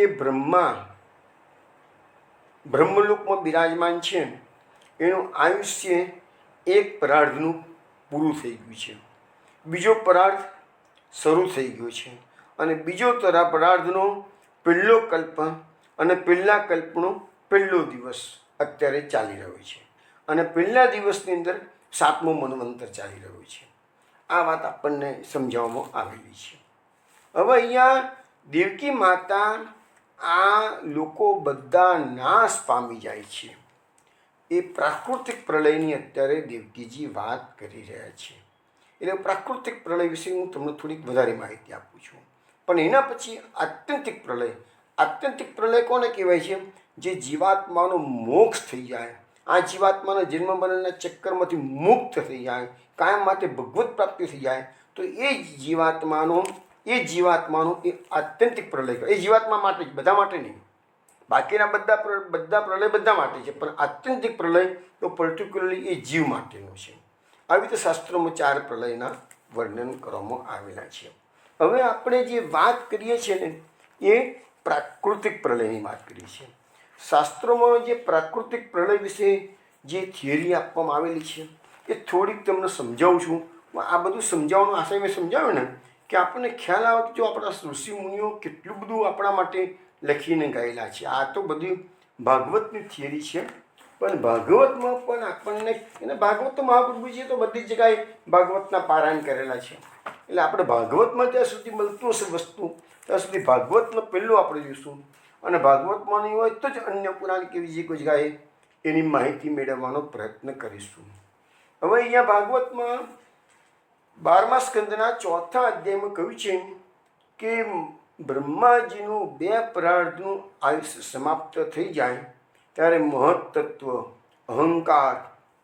બ્રહ્મલોકમાં બિરાજમાન છે એનું આયુષ્ય 1 પરાર્ધનું પૂરું થઈ ગયું છે, બીજો પરાર્ધ શરૂ થઈ ગયો છે, અને બીજો પરાર્ધનો પહેલો કલ્પ અને પહેલા કલ્પનો પહેલો દિવસ અત્યારે ચાલી રહ્યો છે, અને પહેલા દિવસની અંદર 7મો મન્વંતર ચાલી રહ્યો છે. આ વાત આપણને સમજાવવામાં આવેલી છે. હવે અહીંયા દેવકી માતા આ લોકો બધા નાશ પામી જાય છે. એ પ્રાકૃતિક પ્રલયની અત્યારે દેવકીજી વાત કરી રહ્યા છે. એટલે પ્રાકૃતિક પ્રલય વિશે હું તમને થોડીક વધારે માહિતી આપું છું. પણ એના પછી આત્યંતિક પ્રલય કોને કહેવાય છે? જે જીવાત્માનો મોક્ષ થઈ જાય, આ જીવાત્માના જન્મ મરણના ચક્કરમાંથી મુક્ત થઈ જાય, કાયમ માટે ભગવત પ્રાપ્તિ થઈ જાય, તો એ જીવાત્માનો એ આત્યંતિક પ્રલય. એ જીવાત્મા માટે જ, બધા માટે નહીં. બાકીના બધા પ્રલય બધા માટે છે, પણ આત્યંતિક પ્રલય તો પર્ટિક્યુલરલી એ જીવ માટેનો છે. આવી રીતે શાસ્ત્રોમાં 4 પ્રલયના વર્ણન કરવામાં આવેલા છે. હવે આપણે જે વાત કરીએ છીએ ને એ પ્રાકૃતિક પ્રલયની વાત કરી છે. શાસ્ત્રોમાં જે પ્રાકૃતિક પ્રલય વિશે જે થિયરી આપવામાં આવેલી છે એ થોડીક તમને સમજાવું છું. આ બધું સમજાવવાનો આશય મેં સમજાવ્યું ને કે આપણને ખ્યાલ આવે કે જો આપણા ઋષિ મુનિઓ કેટલું બધું આપણા માટે લખીને ગયેલા છે. આ તો બધી ભાગવતની થિયરી છે, પણ ભાગવતમાં પણ આપણને એને ભાગવત તો મહાપ્રભુજીએ તો બધી જગ્યાએ ભાગવતના પારાયણ કરેલા છે. એટલે આપણે ભાગવતમાં જ્યાં સુધી મળતું હશે વસ્તુ ત્યાં સુધી ભાગવતમાં પહેલું આપણે જોઈશું, અને ભાગવતમાં નહીં હોય તો જ અન્ય પુરાણ કે બીજી કોઈ જગ્યાએ એની માહિતી મેળવવાનો પ્રયત્ન કરીશું. હવે અહીંયા ભાગવતમાં 12મા સ્કંદના 4થા અધ્યાયમાં કહ્યું છે કે બ્રહ્માજીનું 2 પ્રાર્ધનું આયુષ્ય સમાપ્ત થઈ જાય ત્યારે મહત્તત્વ, અહંકાર,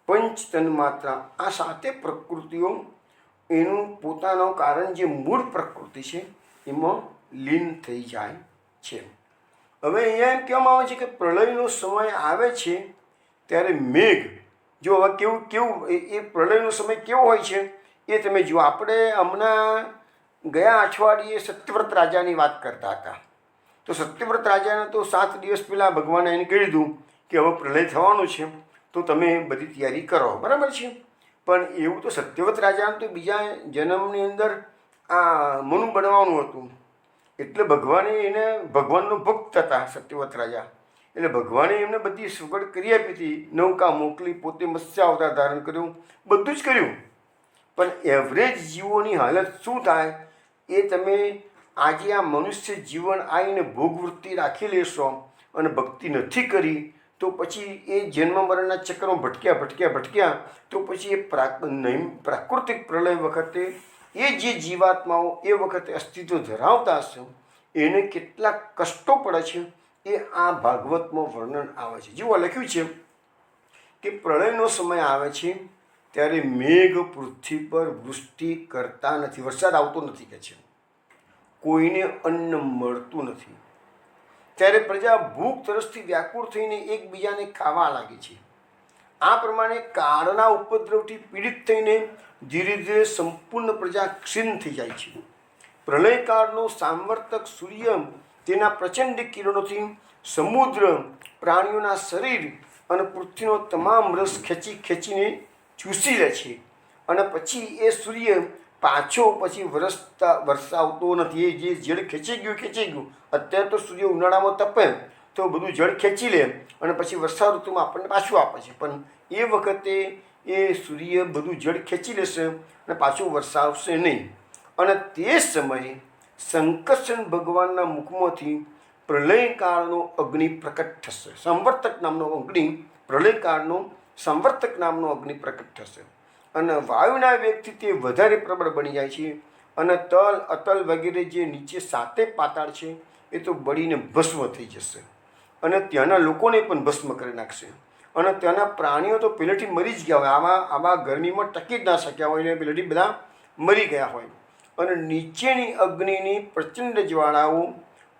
પંચ તન્માત્રા આ 7 પ્રકૃતિઓ એનું પોતાનું કારણ જે મૂળ પ્રકૃતિ છે એમાં લીન થઈ જાય છે. હવે અહીંયા એમ કહેવામાં આવે છે કે પ્રલયનો સમય આવે છે ત્યારે મેઘ, જો હવે કેવું એ પ્રલયનો સમય કેવો હોય છે એ તમે જુઓ. આપણે હમણાં ગયા અઠવાડિયે સત્યવ્રત રાજાની વાત કરતા હતા. તો સત્યવ્રત રાજાને તો 7 દિવસ પહેલાં ભગવાને એને કહી દીધું કે હવે પ્રલય થવાનું છે તો તમે બધી તૈયારી કરો, બરાબર છે. પણ એવું તો સત્યવ્રત રાજાને તો બીજા જન્મની અંદર આ મનુ બનવાનું હતું, એટલે ભગવાને એને ભગવાનનો ભક્ત હતા સત્યવ્રત રાજા, એટલે ભગવાને એમને બધી સગવડ કરી આપી હતી. નૌકા મોકલી, પોતે મત્સ્ય અવતાર ધારણ કર્યું, બધું જ કર્યું. પણ એવરેજ જીવોની હાલત શું થાય એ તમે આજે આ મનુષ્ય જીવન આવીને ભોગવૃત્તિ રાખી લેશો અને ભક્તિ નથી કરી તો પછી એ જન્મ મરણના ચક્રમાં ભટક્યા તો પછી એ પ્રાકૃતિક પ્રલય વખતે એ જે જીવાત્માઓ એ વખતે અસ્તિત્વ ધરાવતા હશે એને કેટલા કષ્ટો પડે છે એ આ ભાગવતમાં વર્ણન આવે છે. જેવું લખ્યું છે કે પ્રલયનો સમય આવે છે ત્યારે મેઘ પૃથ્વી પર વૃષ્ટિ કરતા નથી, વરસાદ આવતો નથી કે છે, કોઈને અન્ન મળતું નથી. ત્યારે પ્રજા ભૂખ તરસથી વ્યાકુળ થઈને એકબીજાને ખાવા લાગે છે. આ પ્રમાણે કાળના ઉપદ્રવથી પીડિત થઈને ધીરે ધીરે સંપૂર્ણ પ્રજા ક્ષીણ થઈ જાય છે. પ્રલયકાળનો સાંવર્તક સૂર્ય તેના પ્રચંડ કિરણોથી સમુદ્ર, પ્રાણીઓના શરીર અને પૃથ્વીનો તમામ રસ ખેંચીને ચૂસી લે છે, અને પછી એ સૂર્ય પાછો પછી વરસાવતો નથી. એ જે જળ ખેંચી ગયું. અત્યારે તો સૂર્ય ઉનાળામાં તપે તો બધું જળ ખેંચી લે અને પછી વર્ષા ઋતુમાં આપણને પાછું આપે છે, પણ એ વખતે એ સૂર્ય બધું જળ ખેંચી લેશે અને પાછું વરસાવશે નહીં. અને તે સમયે સંકર્ષણ ભગવાનના મુખમાંથી પ્રલયકાળનો અગ્નિ પ્રકટ થશે. સંવર્તક નામનો અગ્નિ, પ્રલયકાળનો સંવર્તક નામનો અગ્નિ પ્રકટ થશે અને વાયુના વેગથી તે વધારે પ્રબળ બની જાય છે અને તલ, અતલ વગેરે જે નીચે 7 પાતાળ છે એ તો બળીને ભસ્મ થઈ જશે અને ત્યાંના લોકોને પણ ભસ્મ કરી નાખશે. અને ત્યાંના પ્રાણીઓ તો પહેલેથી મરી જ ગયા હોય, આવા ગરમીમાં ટકી જ ના શક્યા હોય ને પહેલેથી બધા મરી ગયા હોય. અને નીચેની અગ્નિની પ્રચંડ જ્વાળાઓ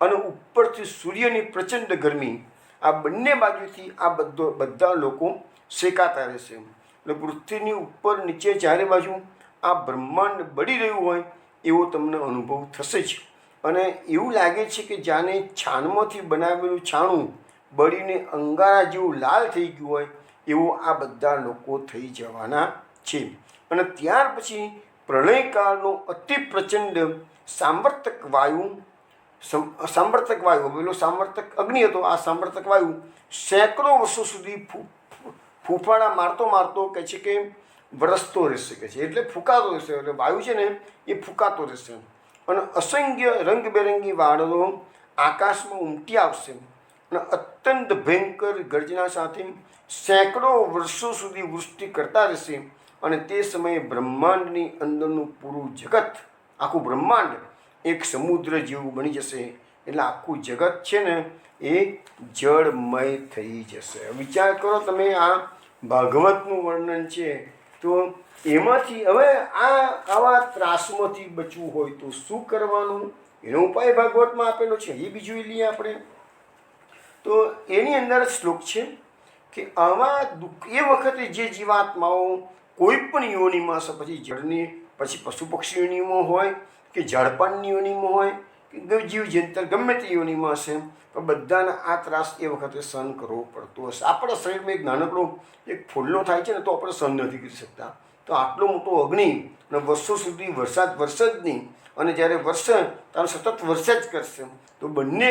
અને ઉપરથી સૂર્યની પ્રચંડ ગરમી, આ બંને બાજુથી આ બધા લોકો શેકાતા રહેશે. એટલે પૃથ્વીની ઉપર નીચે ચારે બાજુ આ બ્રહ્માંડ બળી રહ્યું હોય એવો તમને અનુભવ થશે જ. અને એવું લાગે છે કે જાણે છાણમાંથી બનાવેલું છાણું બળીને અંગારા જેવું લાલ થઈ ગયું હોય એવો આ બધા લોકો થઈ જવાના છે. અને ત્યાર પછી પ્રલયકાળનો અતિ પ્રચંડ સાંવર્તક વાયુ, પેલો સાંવર્તક અગ્નિ હતો, આ સાંવર્તક વાયુ સેંકડો વર્ષો સુધી ફૂફાડા મારતો કહે છે કે વરસતો રહેશે કે છે, એટલે ફૂંકાતો રહેશે. એટલે વાયુ છે ને એ ફૂંકાતો રહેશે અને અસંખ્ય રંગબેરંગી વાદળો આકાશમાં ઉમટી આવશે અને અત્યંત ભયંકર ગર્જના સાથે સેંકડો વર્ષો સુધી વૃષ્ટિ કરતા રહેશે. અને તે સમયે બ્રહ્માંડની અંદરનું પૂરું જગત, આખું બ્રહ્માંડ એક સમુદ્ર જેવું બની જશે. એટલે આખું જગત છે ને એ જળમય થઈ જશે. વિચાર કરો તમે, આ ભાગવતનું વર્ણન છે તો એમાંથી હવે આવા ત્રાસમાંથી બચવું હોય તો શું કરવાનું એનો ઉપાય ભાગવતમાં આપેલો છે, એ બીજું લઈએ આપણે. તો એની અંદર શ્લોક છે કે આવા દુઃખ એ વખતે જે જીવાત્માઓ કોઈ પણ યોનિમાં, પછી જળની, પછી પશુ પક્ષી યોનિમાં હોય કે ઝાડપાનની યોનિમાં હોય કે જીવજંતર ગમે તે યોનિમાં હશે, પણ બધાને આ ત્રાસ એ વખતે સહન કરવો પડતો હશે. આપણા શરીરમાં એક નાનકડો એક ફોડલો થાય છે ને તો આપણે સહન નથી કરી શકતા. તો આટલો મોટો અગ્નિ અને વર્ષો સુધી વરસાદ વરસે જ નહીં, અને જ્યારે વરસે ત્યારે સતત વરસે જ કરશે, તો બંને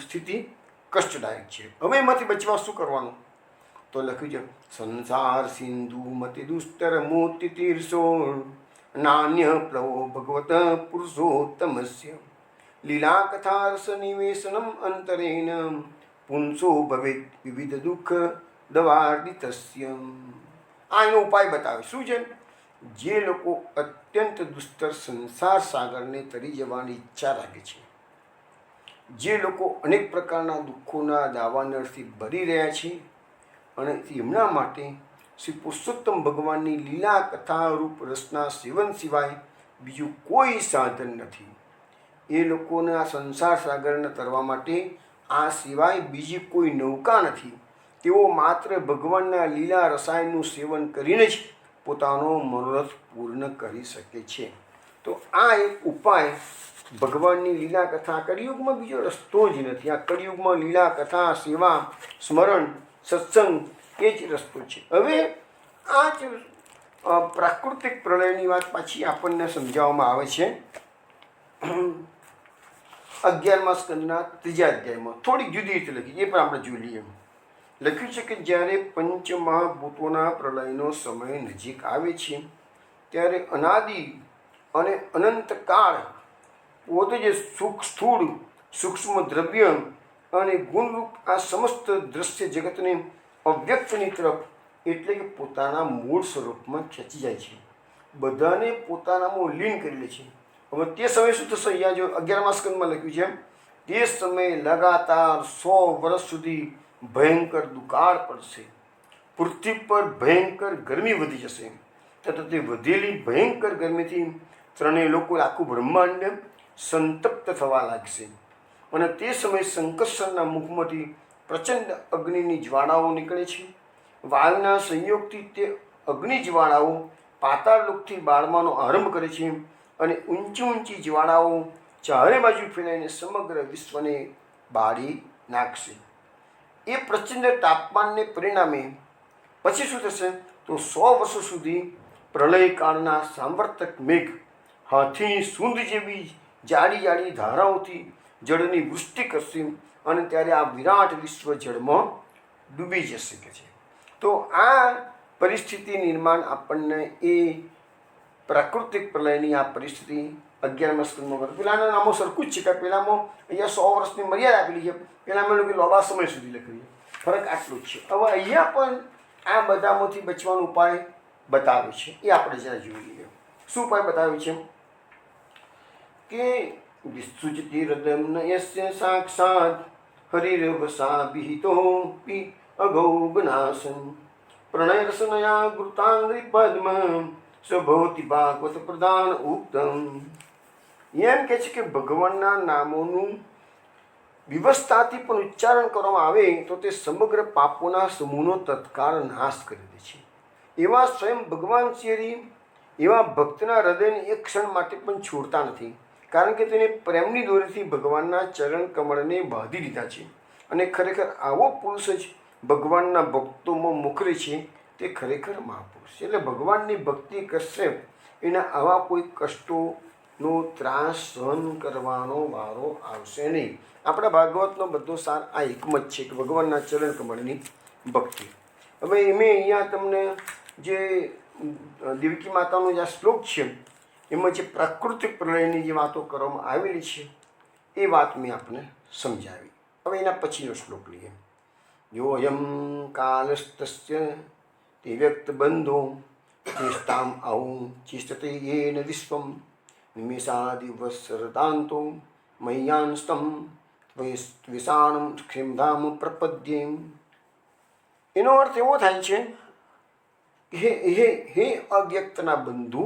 સ્થિતિ કષ્ટદાયક છે. હવે એમાંથી બચવા શું કરવાનું? તો લખ્યું છે, સંસાર સિંધુ મતિ દુસ્તર મોતિ તીર્ષો નાન્ય પ્લવો ભગવત પુરુષોત્તમસ્ય લીલા કથા રસ નિવેશનમ અંતરેણ પુંસો ભવેત વિવિધ દુઃખ દવાર્દિતસ્ય. આ એનો ઉપાય બતાવે. શું છે? જે લોકો અત્યંત દુસ્તર સંસાર સાગરને તરી જવાની ઈચ્છા રાખે છે, જે લોકો અનેક પ્રકારના દુઃખોના દાવાનળથી ભરી રહ્યા છે, અને એમના માટે શ્રી પુરુષોત્તમ ભગવાનની લીલા કથા રૂપ રસના સેવન સિવાય બીજું કોઈ સાધન નથી. એ લોકોને આ સંસાર સાગરને તરવા માટે આ સિવાય બીજી કોઈ નૌકા નથી. તેઓ માત્ર ભગવાનના લીલા રસાયણનું સેવન કરીને જ પોતાનો મનોરથ પૂર્ણ કરી શકે છે. તો આ એક ઉપાય ભગવાનની લીલા કથા, કળિયુગમાં બીજો રસ્તો જ નથી. આ કળિયુગમાં લીલા કથા, સેવા, સ્મરણ, સત્સંગ એ જ રસ્તો છે. હવે આ જ પ્રાકૃતિક પ્રલયની વાત પાછી આપણને સમજાવવામાં આવે છે 11મા સ્કંદના 3જા અધ્યાયમાં. થોડીક જુદી રીતે લખી, એ પણ આપણે જોઈ લઈએ. લખ્યું છે કે જ્યારે પંચમહાભૂતોના પ્રલયનો સમય નજીક આવે છે, ત્યારે અનાદિ અને અનંતકાળ પોતે જે સ્થૂળ સૂક્ષ્મ દ્રવ્ય અને ગુણરૂપ આ સમસ્ત દ્રશ્ય જગતને અવ્યક્તની તરફ, એટલે કે પોતાના મૂળ સ્વરૂપમાં ખેંચી જાય છે, બધાને પોતાનામાં લીન કરી લે છે. હવે તે સમયે શું થશે? અહીંયા જો 11મા સ્કંદમાં લખ્યું છે, તે સમયે લગાતાર 100 વર્ષ સુધી ભયંકર દુકાળ પડશે. પૃથ્વી પર ભયંકર ગરમી વધી જશે, તથા તે વધેલી ભયંકર ગરમીથી ત્રણેય લોકો, આખું બ્રહ્માંડ સંતપ્ત થવા લાગશે. અને તે સમયે શંકર્ષણના મુખમાંથી પ્રચંડ અગ્નિની જ્વાળાઓ નીકળે છે. વાયુના સંયોગથી તે અગ્નિ જ્વાળાઓ પાતાળલોકથી બાળવાનો આરંભ કરે છે, અને ઊંચી ઊંચી જ્વાળાઓ ચારે બાજુ ફેલાઈને સમગ્ર વિશ્વને બાળી નાખશે. એ પ્રચંડ તાપમાનને પરિણામે પછી શું થશે? તો 100 વર્ષો સુધી પ્રલયકાળના સાંવર્તક મેઘ હાથીની સૂંઢ જેવી જાડી જાડી ધારાઓથી જળની વૃષ્ટિ કરશે, અને ત્યારે આ વિરાટ વિશ્વ જળમાં ડૂબી જશે કે છે. તો આ પરિસ્થિતિ નિર્માણ આપણને એ પ્રાકૃતિક પ્રલયની આ પરિસ્થિતિ 11મા સ્કંદમાં. પેલાના નામો સરખું જ છે, કે પેલામાં અહીંયા 100 વર્ષની મર્યાદા આપેલી છે, પેલામાં લોકો લાંબા સમય સુધી લખેલી. ફરક આટલું જ છે. હવે અહીંયા પણ આ બધામાંથી બચવાનો ઉપાય બતાવે છે, એ આપણે જરા જોઈ લઈએ. શું ઉપાય બતાવે છે? કે વિસૃજતિ હૃદયમ યસ્ય સાક્ષાત હરિર્વસા વિહિતોપી અઘૌગનાશમ પ્રણય રસનયા ગૃતાંગ્રી પદ્મ સ્વભવતિ ભાગવત પ્રધાન ઉક્તમ. એમ કહે છે કે ભગવાનના નામોનું વિવસ્થાથી પણ ઉચ્ચારણ કરવામાં આવે તો તે સમગ્ર પાપોના સમૂહનો તત્કાળ નાશ કરી દે છે. એવા સ્વયં ભગવાન શ્રી એવા ભક્તના હૃદયને એક ક્ષણ માટે પણ છોડતા નથી, કારણ કે તેને પ્રેમની દોરીથી ભગવાનના ચરણ કમળને બાંધી દીધા છે. અને ખરેખર આવો પુરુષ જ ભગવાનના ભક્તોમાં મોખરે છે, તે ખરેખર મહાપુરુષ છે. એટલે ભગવાનની ભક્તિ કરશે એના આવા કોઈ કષ્ટોનો ત્રાસ સહન કરવાનો વારો આવશે નહીં. આપણા ભાગવતનો બધો સાર આ એકમત છે કે ભગવાનના ચરણ કમળની ભક્તિ. હવે મેં અહીંયા તમને જે દેવકી માતાનો જે શ્લોક છે એમાં જે પ્રાકૃતિક પ્રલયની જે વાતો કરવામાં આવેલી છે એ વાત મેં આપને સમજાવી. હવે એના પછીનો શ્લોક લઈએ. યોયમ કાલસ્તસ્ય તે વ્યક્ત બંધો ચેષ્ટામ આઉ ચિષ્ટતે યેન વિશ્વમ નિમેષાદિવસરતાંતો મય્યાંસ્તમ વિષાણમ ક્ષિમધામ પ્રપદ્યે. એનો અર્થ એવો થાય છે કે હે અવ્યક્તના બંધુ,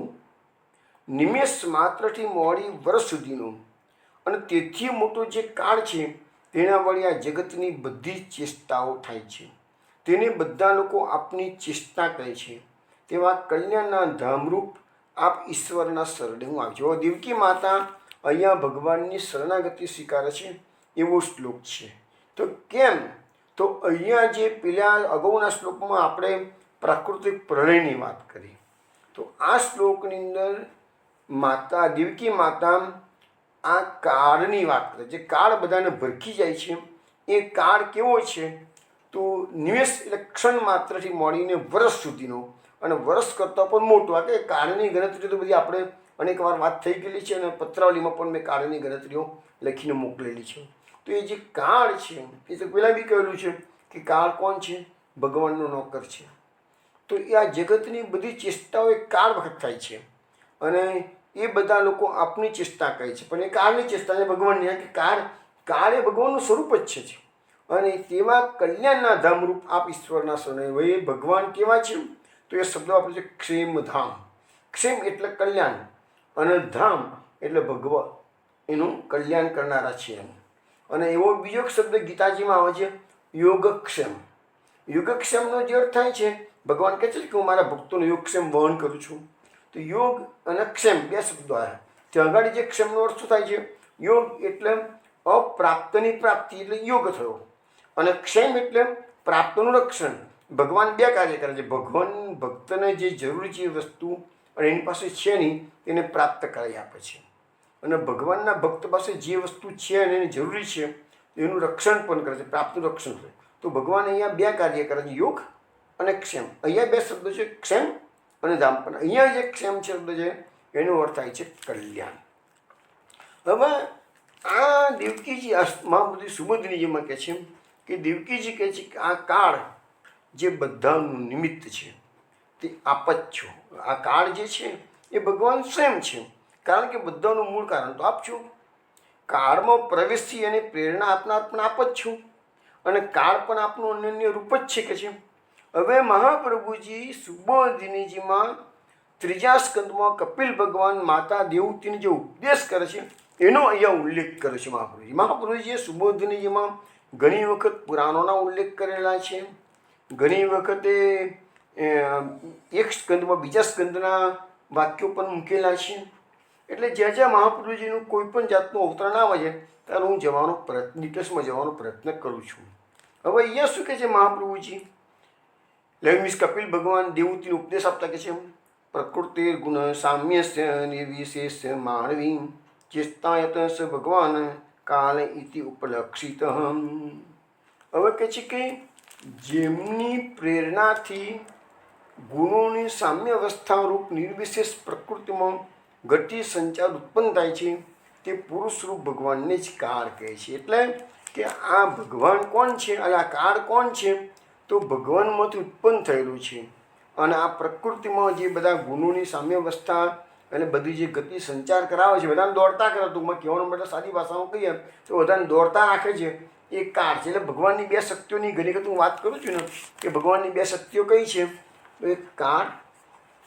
નિમેષ માત્રથી મોડી વર્ષ સુધીનો અને તેથી મોટો જે કાળ છે તેના વળી આ જગતની બધી ચેષ્ટાઓ થાય છે. તેને બધા લોકો આપની ચેષ્ટા કરે છે. તેવા કલ્યાણના ધામરૂપ આપ ઈશ્વરના શરણે હું આવ્યો. દેવકી માતા અહીંયા ભગવાનની શરણાગતિ સ્વીકારે છે એવો શ્લોક છે. તો કેમ? તો અહીંયા જે પેલા અગાઉના શ્લોકમાં આપણે પ્રાકૃતિક પ્રલયની વાત કરી, તો આ શ્લોકની અંદર માતા દેવકી માતા આ કાળની વાત કરે. જે કાળ બધાને ભરખી જાય છે એ કાળ કેવો છે? તો નિમેષ એટલે ક્ષણ માત્રથી મળીને વર્ષ સુધીનો, અને વર્ષ કરતાં પણ મોટું. આ કે કાળની ગણતરી તો બધી આપણે અનેક વાર વાત થઈ ગયેલી છે, અને પત્રાવલીમાં પણ મેં કાળની ગણતરીઓ લખીને મોકલેલી છે. તો એ જે કાળ છે એ તો પહેલાં બી કહેલું છે કે કાળ કોણ છે? ભગવાનનો નોકર છે. તો એ આ જગતની બધી ચેષ્ટાઓ એ કાળ વખત થાય છે, અને એ બધા લોકો આપની ચેષ્ટા કહે છે, પણ એ કાળની ચેષ્ટા છે ભગવાનની. કે કાળ એ ભગવાનનું સ્વરૂપ જ છે. અને તેવા કલ્યાણના ધામરૂપ આપ ઈશ્વરના શરણે. ભાઈ ભગવાન કેવા છે? તો એ શબ્દ વાપરે છે ક્ષેમધામ. ક્ષેમ એટલે કલ્યાણ, અને ધામ એટલે ભગવાન એનું કલ્યાણ કરનારા છે એમ. અને એવો બીજો શબ્દ ગીતાજીમાં આવે છે યોગક્ષેમ. યોગક્ષેમનો જે અર્થ થાય છે, ભગવાન કહે છે કે હું મારા ભક્તોનો યોગક્ષેમ વહન કરું છું. તો યોગ અને ક્ષેમ બે શબ્દો આવ્યા. ત્યાં આગળ જે ક્ષેમનો અર્થ શું થાય છે? યોગ એટલે અપ્રાપ્તની પ્રાપ્તિ એટલે યોગ થયો, અને ક્ષેમ એટલે પ્રાપ્તનું રક્ષણ. ભગવાન બે કાર્ય કરે છે. ભગવાન ભક્તને જે જરૂરી છે વસ્તુ અને એની પાસે છે નહીં તેને પ્રાપ્ત કરાવી આપે છે, અને ભગવાનના ભક્ત પાસે જે વસ્તુ છે અને એને જરૂરી છે એનું રક્ષણ પણ કરે છે, પ્રાપ્તનું રક્ષણ કરે. તો ભગવાન અહીંયા બે કાર્ય કરે છે, યોગ અને ક્ષેમ. અહીંયા બે શબ્દો છે, ક્ષેમ અને ધામ. પણ અહીંયા જે ક્ષેમ શબ્દ છે એનો અર્થ થાય છે કલ્યાણ. હવે આ દેવકીજી મહાબુદ્ધિ સુબોધિનીજીમાં કહે છે કે દેવકીજી કહે છે કે આ કાળ જે બધાનું નિમિત્ત છે તે આપ જ છો. આ કાળ જે છે એ ભગવાન સ્વયં છે, કારણ કે બધાનું મૂળ કારણ તો આપ છો. કાળમાં પ્રવેશી અને પ્રેરણા આપનાર પણ આપ જ છો, અને કાળ પણ આપનું અનન્ય રૂપ જ છે કે છે. હવે મહાપ્રભુજી સુબોધિનીજીમાં ત્રીજા સ્કંદમાં કપિલ ભગવાન માતા દેવતીને જે ઉપદેશ કરે છે એનો અહીંયા ઉલ્લેખ કરે છે મહાપ્રભુજી. મહાપ્રભુજીએ સુબોધિનીજીમાં ઘણી વખત પુરાણોના ઉલ્લેખ કરેલા છે, ઘણી વખતે એક સ્કંદમાં બીજા સ્કંદના વાક્યો પણ મૂકેલા છે. એટલે જ્યાં જ્યાં મહાપ્રભુજીનું કોઈ પણ જાતનું અવતરણ આવે છે ત્યારે હું જવાનો પ્રયત્ન, ડિટેલ્સમાં જવાનો પ્રયત્ન કરું છું. હવે અહીંયા શું કહે છે મહાપ્રભુજી? લવિશ કપિલ ભગવાન દેવતીનો ઉપદેશ આપતા કે છે પ્રકૃતિ ગુણ સામ્યસ્ય નિર્વિશેષ માનવી ચેષ્ટાયત સ ભગવાન કાલ ઇતિ ઉપલક્ષિત. હવે કહે છે કે જેમની પ્રેરણાથી ગુણોની સામ્ય અવસ્થા રૂપ નિર્વિશેષ પ્રકૃતિમાં ગતિ સંચાર ઉત્પન્ન થાય છે તે પુરુષ રૂપ ભગવાનને જ કાળ કહે છે. એટલે કે આ ભગવાન કોણ છે અને આ કાળ કોણ છે? તો ભગવાનમાંથી ઉત્પન્ન થયેલું છે, અને આ પ્રકૃતિમાં જે બધા ગુણોની સામ્ય અવસ્થા અને બધી જે ગતિ સંચાર કરાવે છે, બધાને દોડતા કરે. ટૂંકમાં કહેવાનો મતલબ સાદી ભાષામાં કહીએ તો બધાને દોડતા રાખે છે એ કાળ છે. એટલે ભગવાનની બે શક્તિઓની ઘણી વખત હું વાત કરું છું ને કે ભગવાનની બે શક્તિઓ કઈ છે? તો એક કાળ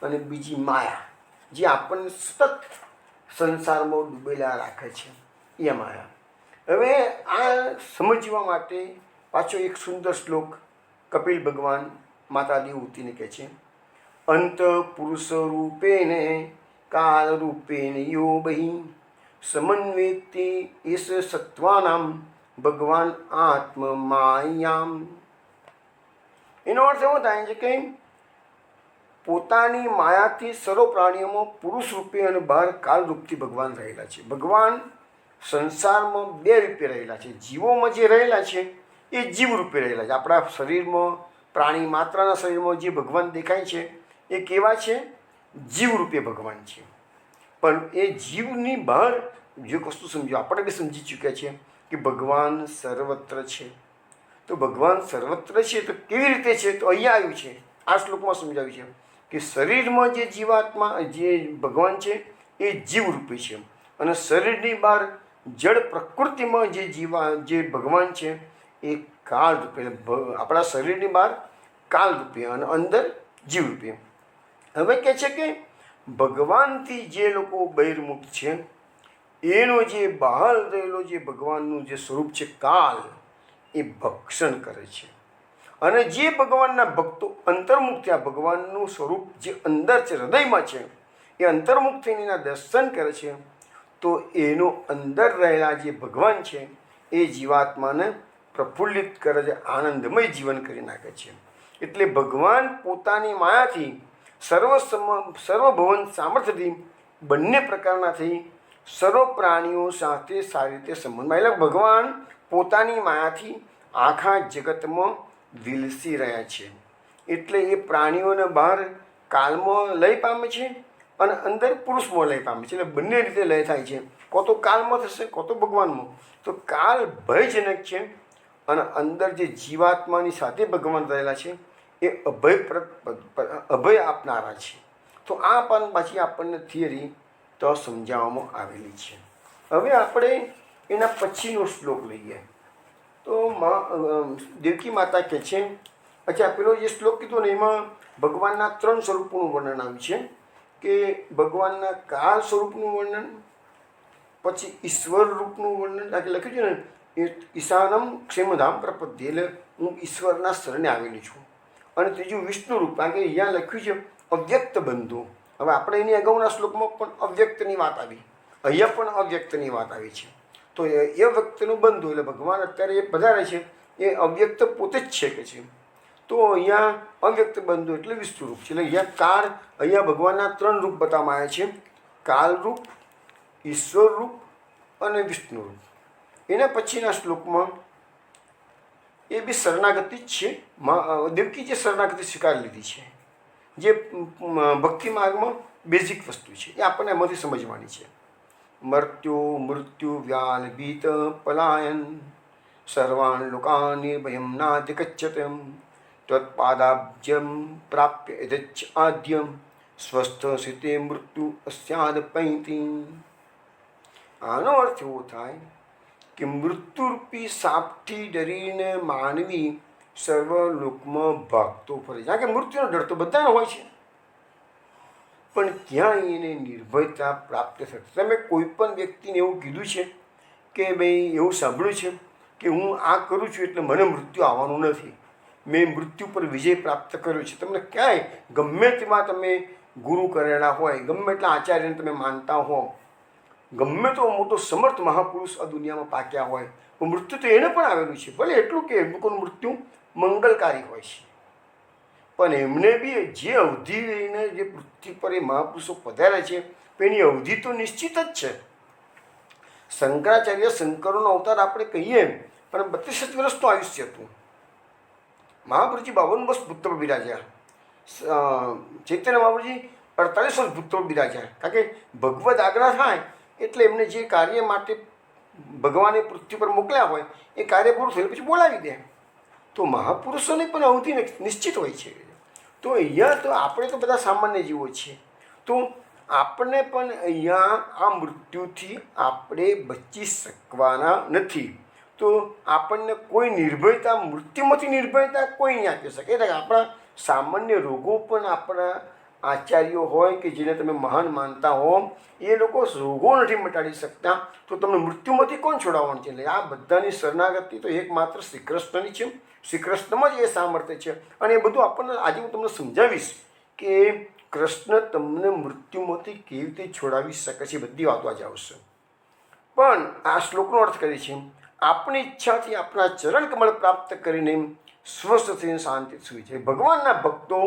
અને બીજી માયા, જે આપણને સતત સંસારમાં ડૂબેલા રાખે છે એ માયા. હવે આ સમજવા માટે પાછો એક સુંદર શ્લોક કપિલ ભગવાન માતા દેવતીને કહે છે અંત પુરુષ રૂપેને કાળ રૂપેને યો બહિ સમન્વેતિ એસ સત્વાનામ ભગવાન આત્મ માયામ. એનો અર્થ એવો થાય છે કે પોતાની માયાથી સર્વ પ્રાણીઓમાં પુરુષ રૂપે અને બહાર કાળ રૂપથી ભગવાન રહેલા છે. ભગવાન સંસારમાં બે રૂપે રહેલા છે. જીવોમાં જે રહેલા છે એ જીવ રૂપે રહેલા છે. આપણા શરીરમાં, પ્રાણી માત્રના શરીરમાં જે ભગવાન દેખાય છે એ કેવા છે? જીવ રૂપે ભગવાન છે. પણ એ જીવની બહાર જે વસ્તુ સમજો, આપણે બી સમજી ચૂક્યા છીએ કે ભગવાન સર્વત્ર છે. તો ભગવાન સર્વત્ર છે તો કેવી રીતે છે? તો અહીંયા આવ્યું છે, આ શ્લોકમાં સમજાવ્યું છે કે શરીરમાં જે જીવાત્મા જે ભગવાન છે એ જીવ રૂપે છે, અને શરીરની બહાર જળ પ્રકૃતિમાં જે ભગવાન છે એ કાળ રૂપે, આપણા શરીરની બહાર કાળ રૂપે અને અંદર જીવ રૂપે. હવે કહે છે કે ભગવાનથી જે લોકો બહિર્મુખ છે એનો જે બહાર રહેલો જે ભગવાનનું જે સ્વરૂપ છે કાળ, એ ભક્ષણ કરે છે. અને જે ભગવાનના ભક્તો અંતર્મુખ થયા, ભગવાનનું સ્વરૂપ જે અંદર છે, હૃદયમાં છે, એ અંતર્મુખ થઈને એના દર્શન કરે છે, તો એનો અંદર રહેલા જે ભગવાન છે એ જીવાત્માને પ્રફુલ્લિત કરે છે, આનંદમય જીવન કરી નાખે છે. એટલે ભગવાન પોતાની માયાથી સર્વભુવન સામર્થ્યથી બંને પ્રકારનાથી સર્વ પ્રાણીઓ સાથે સારી રીતે સંબંધમાં, એટલે ભગવાન પોતાની માયાથી આખા જગતમાં વિલસી રહ્યા છે. એટલે એ પ્રાણીઓને બહાર કાલમાં લય પામે છે અને અંદર પુરુષમાં લય પામે છે. એટલે બંને રીતે લય થાય છે, કો તો કાલમાં થશે, કો તો ભગવાનમાં. તો કાલ ભયજનક છે અને અંદર જે જીવાત્માની સાથે ભગવાન રહેલા છે એ અભય આપનારા છે. તો આ પણ પાછી આપણને થિયરી તો સમજાવવામાં આવેલી છે. હવે આપણે એના પછીનો શ્લોક લઈએ. તો દેવકી માતા કહે છે, અચ્છા પેલો જે શ્લોક કીધો ને એમાં ભગવાનના 3 સ્વરૂપોનું વર્ણન આવ્યું છે, કે ભગવાનના કાળ સ્વરૂપનું વર્ણન, પછી ઈશ્વર રૂપનું વર્ણન, લખ્યું છે ને ઈશાનમ ક્ષેમધામ પ્રપદ્ય, એટલે હું ઈશ્વરના શરણે આવેલી છું. અને ત્રીજું વિષ્ણુ રૂપ, કારણ કે અહીંયા લખ્યું છે અવ્યક્ત બંધુ. હવે આપણે એની અગાઉના શ્લોકમાં પણ અવ્યક્તની વાત આવી, અહીંયા પણ અવ્યક્તની વાત આવી છે. તો એ વ્યક્તનું બંધુ એટલે ભગવાન અત્યારે એ પધારે છે એ અવ્યક્ત પોતે જ છે કે છે. તો અહીંયા અવ્યક્ત બંધુ એટલે વિષ્ણુ રૂપ છે. એટલે અહીંયા કાળ, અહીંયા ભગવાનના 3 રૂપ બતાવવામાં આવ્યા છે, કાળ રૂપ, ઈશ્વર રૂપ અને વિષ્ણુ રૂપ. એના પછીના શ્લોકમાં એ બી શરણાગતિ જ છે. દેવકી જે શરણાગતિ સ્વીકારી લીધી છે, જે ભક્તિ માર્ગમાં બેઝિક વસ્તુ છે, એ આપણને એમાંથી સમજવાની છે. મૃત્યુ વ્યાલભીત પલાયન સર્વાન લોકાન નિર્ભયમ નાધિગચ્છતમ ત્વત્પાદાબ્જમ પ્રાપ્ય યદચ્છ આદ્યમ સ્વસ્થ સ્થિતે મૃત્યુ અસ્યાદ પૈતિ. આનો અર્થ એવો થાય કે મૃત્યુરૂપી સાપથી ડરીને માનવી સર્વલોકમાં ભાગતો ફરે. કારણ કે મૃત્યુનો ડર તો બધાને હોય છે, પણ ક્યાં એને નિર્ભયતા પ્રાપ્ત થશે? તમે કોઈ પણ વ્યક્તિને એવું કીધું છે કે ભાઈ એવું સાંભળ્યું છે કે હું આ કરું છું એટલે મને મૃત્યુ આવવાનું નથી, મેં મૃત્યુ પર વિજય પ્રાપ્ત કર્યો છે? તમને ક્યાંય ગમે તેમાં તમે ગુરુ કરેલા હોય, ગમે એટલા આચાર્યને તમે માનતા હો, ગમે તો મોટો સમર્થ મહાપુરુષ આ દુનિયામાં પાક્યા હોય, તો મૃત્યુ તો એને પણ આવેલું છે. ભલે એટલું કે એ લોકોનું મૃત્યુ મંગલકારી હોય છે, પણ એમને બી જે અવધિ લઈને જે પૃથ્વી પર એ મહાપુરુષો પધાર્યા છે એની અવધિ તો નિશ્ચિત જ છે. શંકરાચાર્ય શંકરોનો અવતાર આપણે કહીએ, પણ 32 વર્ષનું આયુષ્ય હતું. મહાપુરુષજી 52 વર્ષ ભૂતપૂર્વ બિરાજ્યા, ચૈતન્ય મહાપુરુષજી 48 વર્ષ ભૂતપૂર્વ બિરાજ્યા. કારણ કે ભગવદ આજ્ઞા થાય એટલે એમને જે કાર્ય માટે ભગવાને પૃથ્વી પર મોકલ્યા હોય એ કાર્ય પૂરું થયું પછી બોલાવી દે. તો મહાપુરુષોની પણ અવધિ નિશ્ચિત હોય છે. તો અહીંયા તો આપણે તો બધા સામાન્ય જીવો છીએ, તો આપણે પણ અહીંયા આ મૃત્યુથી આપણે બચી શકવાના નથી. તો આપણને કોઈ નિર્ભયતા, મૃત્યુમાંથી નિર્ભયતા કોઈ નહીં આપી શકે. એટલે આપણા સામાન્ય રોગો પણ આપણા આચાર્યો હોય કે જેને તમે મહાન માનતા હો, એ લોકો રોગો નથી મટાડી શકતા, તો તમને મૃત્યુમાંથી કોણ છોડાવવાનું છે? એટલે આ બધાની શરણાગતિ તો એકમાત્ર શ્રી કૃષ્ણની છે. શ્રી કૃષ્ણમાં જ એ સામર્થ્ય છે. અને એ બધું આપણને આજે હું તમને સમજાવીશ કે કૃષ્ણ તમને મૃત્યુમાંથી કેવી રીતે છોડાવી શકે છે. બધી વાતો આજે આવશે. પણ આ શ્લોકનો અર્થ કરે છે આપણી ઈચ્છાથી આપણા ચરણ કમળ પ્રાપ્ત કરીને સ્વસ્થ થઈને શાંતિ સુઈ છે. ભગવાનના ભક્તો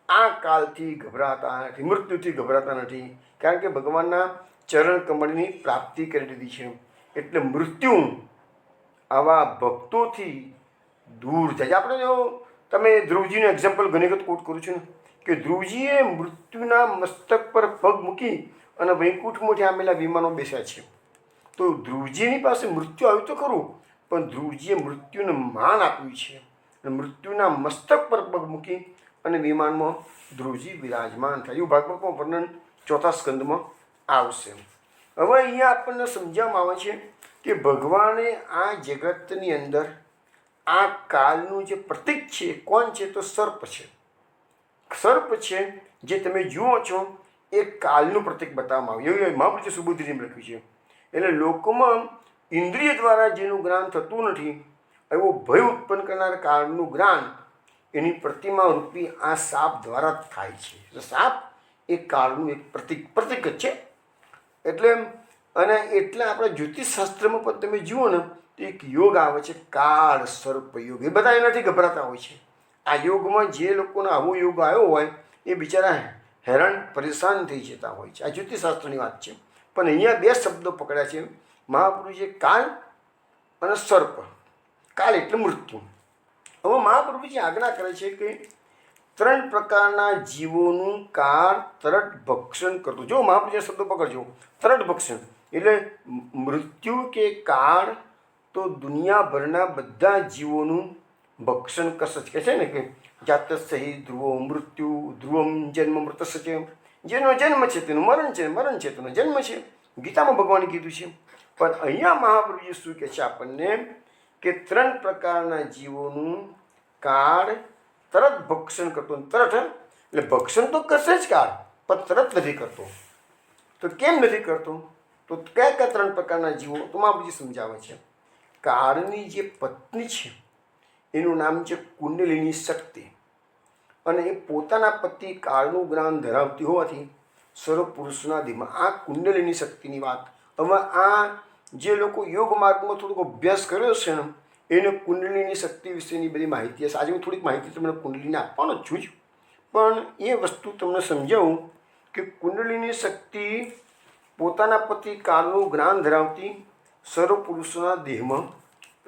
આ કાલથી ગભરાતા નથી, મૃત્યુથી ગભરાતા નથી, કારણ કે ભગવાનના ચરણ કમળની પ્રાપ્તિ કરી દીધી છે. એટલે મૃત્યુ આવા ભક્તોથી દૂર થાય. આપણે જો તમે ધ્રુવજીનું એક્ઝામ્પલ ઘણી વખત કોટ કરું છું ને, કે ધ્રુવજીએ મૃત્યુના મસ્તક પર પગ મૂકી અને વૈકુંઠમાંથી આવેલા વિમાનો બેસ્યા છે. તો ધ્રુવજીની પાસે મૃત્યુ આવ્યું તો ખરું, પણ ધ્રુવજીએ મૃત્યુને માન આપ્યું છે. અને મૃત્યુના મસ્તક પર પગ મૂકી અને વિમાનમાં ધ્રુવજી વિરાજમાન થાય. એવું ભાગવતમાં વર્ણન 4થા સ્કંદમાં આવશે. હવે અહીંયા આપણને સમજવામાં આવે છે કે ભગવાને આ જગતની અંદર આ કાળનું જે પ્રતીક છે કોણ છે? તો સર્પ છે. સર્પ છે જે તમે જુઓ છો એ કાળનું પ્રતીક બતાવવામાં આવ્યું. એવું મહાપુરુષે સુબુદ્ધિજીમાં લખ્યું છે. એટલે લોકોમાં ઇન્દ્રિય દ્વારા જેનું જ્ઞાન થતું નથી એવો ભય ઉત્પન્ન કરનાર કાળનું જ્ઞાન એની પ્રતિમા રૂપી આ સાપ દ્વારા થાય છે. સાપ એ કાળનું એક પ્રતીક જ છે. એટલે અને એટલે આપણા જ્યોતિષશાસ્ત્રમાં પણ તમે જુઓ ને તો એક યોગ આવે છે, કાળ સર્પ યોગ. એ બધા એનાથી ગભરાતા હોય છે. આ યોગમાં જે લોકોનો આવો યોગ આવ્યો હોય એ બિચારા હેરાન પરેશાન થઈ જતા હોય છે. આ જ્યોતિષશાસ્ત્રની વાત છે. પણ અહીંયા બે શબ્દો પકડ્યા છે મહાપુરુષે, કાળ અને સર્પ. કાળ એટલે મૃત્યુ. હવે મહાપ્રભુજી આજ્ઞા કરે છે કે 3 પ્રકારના જીવોનું કાળ તરત ભક્ષણ કરતું. જો મહાપ્રભુજી શબ્દો પકડજો, તરત ભક્ષણ એટલે મૃત્યુ કે કાળ તો દુનિયાભરના બધા જીવોનું ભક્ષણ કરશે. કહે છે ને કે જાતસ્ય ધ્રુવો મૃત્યુ ધ્રુવમ જન્મ મૃતસ્ય છે. જેનો જન્મ છે તેનું મરણ છે, મરણ છે તેનો જન્મ છે. ગીતામાં ભગવાને કીધું છે. પણ અહીંયા મહાપ્રભુજી શું કહે છે આપણને કે 3 પ્રકારના જીવોનું કાળ તરત ભક્ષણ કરતો. તરત એટલે ભક્ષણ તો કરશે જ કાળ, પણ તરત નથી કરતો. તો કેમ નથી કરતો? તો કયા કયા 3 પ્રકારના જીવો તો મહાપ્રભુજી સમજાવે છે. કાળની જે પત્ની છે એનું નામ છે કુંડલિની શક્તિ, અને એ પોતાના પતિ કાળનું જ્ઞાન ધરાવતી હોવાથી સર્વ પુરુષના દેહમાં આ કુંડલિની શક્તિની વાત. હવે આ જે લોકો યોગ માર્ગમાં થોડોક અભ્યાસ કર્યો છે ને એને કુંડલિની શક્તિ વિશેની બધી માહિતી હશે. આજે હું થોડીક માહિતી તમને કુંડલીને આપવાનો જ છું જ, પણ એ વસ્તુ તમને સમજાવું કે કુંડલિની શક્તિ પોતાના પતિ કાળનું જ્ઞાન ધરાવતી સર્વ પુરુષોના દેહમાં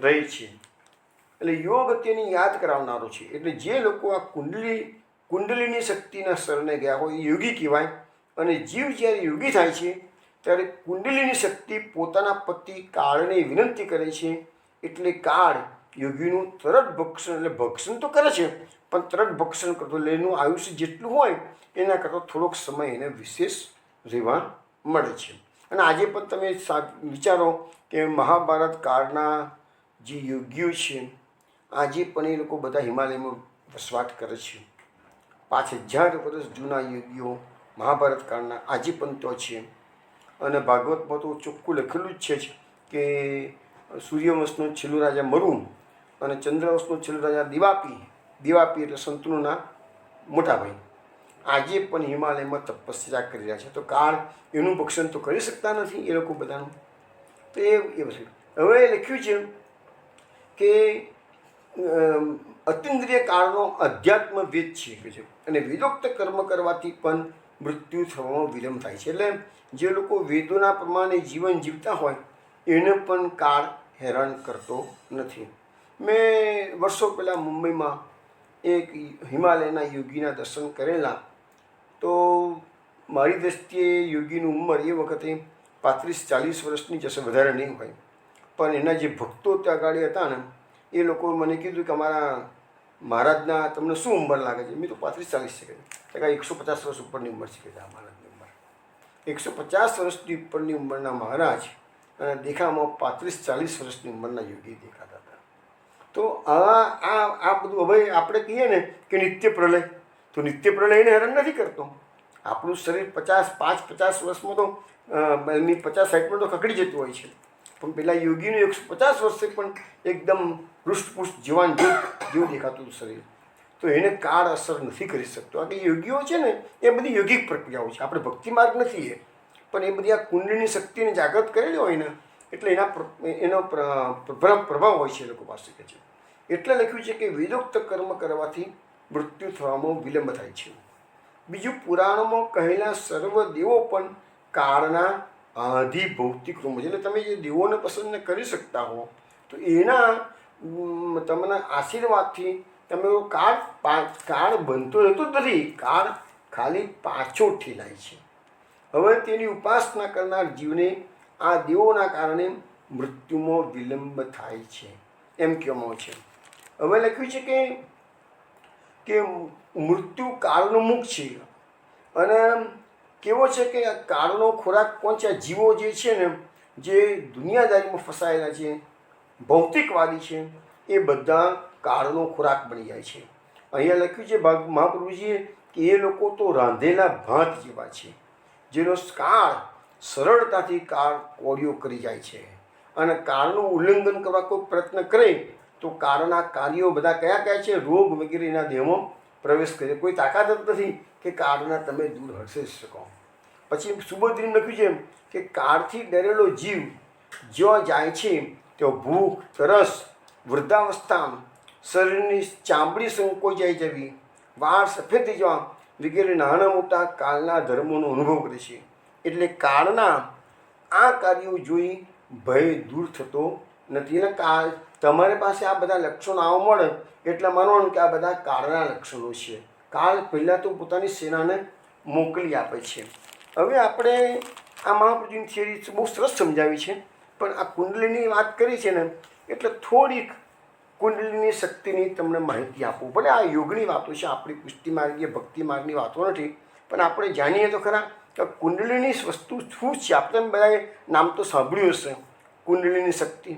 રહે છે. એટલે યોગ તેની યાદ કરાવનારો છે. એટલે જે લોકો આ કુંડલીની શક્તિના શરણે ગયા હોય એ યોગી કહેવાય. અને જીવ જ્યારે યોગી થાય છે ત્યારે કુંડલીની શક્તિ પોતાના પતિ કાળને વિનંતી કરે છે. એટલે કાળ યોગીનું તરત ભક્ષણ, એટલે ભક્ષણ તો કરે છે પણ તરત ભક્ષણ કરતો. એટલે એનું આયુષ્ય જેટલું હોય એના કરતાં થોડોક સમય એને વિશેષ રહેવા મળે છે. અને આજે પણ તમે વિચારો કે મહાભારત કાળના જે યોગીઓ છે આજે પણ એ લોકો બધા હિમાલયમાં વસવાટ કરે છે. 5000 વર્ષ જૂના યોગીઓ મહાભારત કાળના આજે પણ તો છે. અને ભાગવતમાં તો ચોખ્ખું લખેલું જ છે કે સૂર્યવંશનો છેલ્લો રાજા મરુ અને ચંદ્રવંશનો છેલ્લો રાજા દિવાપી. દિવાપી એટલે શંતનુના મોટા ભાઈ આજે પણ હિમાલયમાં તપસ્યા કરી રહ્યા છે. તો કાળ એનું ભક્ષણ તો કરી શકતા નથી એ લોકો બધાનું. તો એ વસ્તુ હવે લખ્યું છે કે અતિન્દ્રિય કાળનો અધ્યાત્મ વેદ છે અને વેદોક્ત કર્મ કરવાથી પણ મૃત્યુ થવામાં વિલંબ થાય છે. એટલે જે લોકો વેદોના પ્રમાણે જીવન જીવતા હોય એને પણ કાળ હેરાન કરતો નથી. મેં વર્ષો પહેલાં મુંબઈમાં એક હિમાલયના યોગીના દર્શન કરેલા. તો મારી દૃષ્ટિએ યોગીની ઉંમર એ વખતે 35-40 વર્ષની જશે, વધારે નહીં હોય. પણ એના જે ભક્તો ત્યાં આગળ હતા ને એ લોકો મને કીધું કે અમારા મહારાજના તમને શું ઉંમર લાગે છે? મેં તો 35-40 છે કે 150 વર્ષ ઉપરની ઉંમર છે કે મહારાજની ઉંમર 150 વર્ષની ઉપરની ઉંમરના મહારાજ અને દેખામાં 35-40 વર્ષની ઉંમરના યોગી દેખાતા હતા. તો આ બધું હવે આપણે કહીએ ને કે નિત્ય પ્રલય, તો નિત્ય પ્રલય એને હેરાન નથી કરતો. આપણું શરીર 50 વર્ષમાં તો 50-60માં તો ખકડી જતું હોય છે. પણ પેલા યોગીનું 150 વર્ષે પણ એકદમ હૃષ્ટપુષ્ટ જીવાન જેવું દેખાતું શરીર. તો એને કાળ અસર નથી કરી શકતો. આ કે યોગીઓ છે ને એ બધી યોગિક પ્રક્રિયાઓ છે. આપણે ભક્તિ માર્ગ નથી એ, પણ એ બધી આ કુંડલીની શક્તિને જાગૃત કરેલી હોય ને એટલે એનો પ્રભાવ હોય છે એ લોકો પાસે કે છે. એટલે લખ્યું છે કે વેદોક્ત કર્મ કરવાથી મૃત્યુ થવામાં વિલંબ થાય છે. બીજું, પુરાણોમાં કહેલા સર્વ દેવો પણ કાળના આધિ ભૌતિક રૂમ. એટલે તમે જે દેવોને પસંદ કરી શકતા હો તો એના તમને આશીર્વાદથી તમે કાળ બનતો રહેતો જ નથી. કાળ ખાલી પાછો ઠેલાય છે. હવે તેની ઉપાસના કરનાર જીવને આ દેવોના કારણે મૃત્યુમાં વિલંબ થાય છે એમ કહેવામાં છે. હવે લખ્યું છે કે મૃત્યુ કાળનો મુખ છે. અને કેવો છે કે કાળનો ખોરાક કોણ છે? જીવો જે છે ને જે દુનિયાદારીમાં ફસાયેલા છે, ભૌતિકવાદી છે, એ બધા કાળનો ખોરાક બની જાય છે. અહીંયા લખ્યું છે મહાપ્રભુજીએ કે એ લોકો તો રાંધેલા ભાત જેવા છે, જેનો કાળ સરળતાથી કાળ કોળિયો કરી જાય છે. અને કાળનું ઉલ્લંઘન કરવા કોઈ પ્રયત્ન કરે તો કાળના કાર્યો બધા કયા કયા છે? રોગ વગેરે એના દેહમાં પ્રવેશ કરે. કોઈ તાકાત જ નથી કે કાળના તમે દૂર હર્ષી શકો. પછી સુબોધની લખ્યું છે કે કાળથી ડરેલો જીવ જ્યાં જાય છે ત્યાં ભૂખ, તરસ, વૃદ્ધાવસ્થા, શરીરની ચામડી સંકોચાઈ જાય જવી, વાળ સફેદ થઈ જવા વગેરે નાના મોટા કાળના ધર્મોનો અનુભવ કરે છે. એટલે કાળના આ કાર્યો જોઈ ભય દૂર થતો નથી. અને કાળ તમારી પાસે આ બધા લક્ષણો આવવા મળે એટલે માનવાનું કે આ બધા કાળના લક્ષણો છે. કાળ પહેલાં તો પોતાની સેનાને મોકલી આપે છે. હવે આપણે આ મહાપૃથ્વીની થિયરી બહુ સરસ સમજાવી છે, પણ આ કુંડલીની વાત કરી છે ને એટલે થોડીક કુંડલીની શક્તિની તમને માહિતી આપવું પડે. આ યોગની વાતો છે, આપણી પુષ્ટિ માર્ગીય ભક્તિ માર્ગની વાતો નથી, પણ આપણે જાણીએ તો ખરા કે કુંડલીની વસ્તુ શું છે. આપણે બધાએ નામ તો સાંભળ્યું હશે કુંડલીની શક્તિ,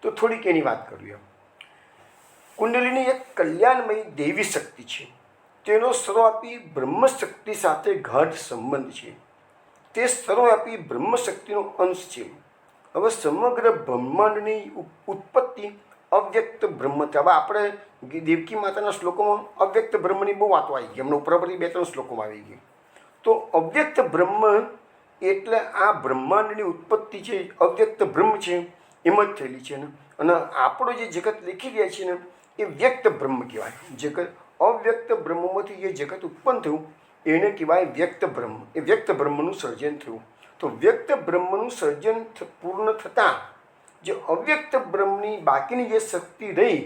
તો થોડીક એની વાત કરીએ. કુંડલીની એક કલ્યાણમયી દૈવી શક્તિ છે. તેનો સર્વવ્યાપી બ્રહ્મશક્તિ સાથે ગાઢ સંબંધ છે. તે સર્વવ્યાપી બ્રહ્મશક્તિનો અંશ છે. હવે સમગ્ર બ્રહ્માંડની ઉત્પત્તિ અવ્યક્ત બ્રહ્મથી. હવે આપણે દેવકી માતાના શ્લોકોમાં અવ્યક્ત બ્રહ્મની બહુ વાતો આવી ગઈ, એમનો ઉપરથી 2-3 શ્લોકોમાં આવી ગઈ. તો અવ્યક્ત બ્રહ્મ એટલે આ બ્રહ્માંડની ઉત્પત્તિ છે અવ્યક્ત બ્રહ્મ છે એમ જ થયેલી છે ને. અને આપણો જે જગત લખી રહ્યા છે ને એ વ્યક્ત બ્રહ્મ કહેવાય. જગત અવ્યક્ત બ્રહ્મમાંથી જે જગત ઉત્પન્ન થયું એને કહેવાય વ્યક્ત બ્રહ્મ. એ વ્યક્ત બ્રહ્મનું સર્જન થયું. તો વ્યક્ત બ્રહ્મનું સર્જન પૂર્ણ થતાં જે અવ્યક્ત બ્રહ્મની બાકીની જે શક્તિ રહી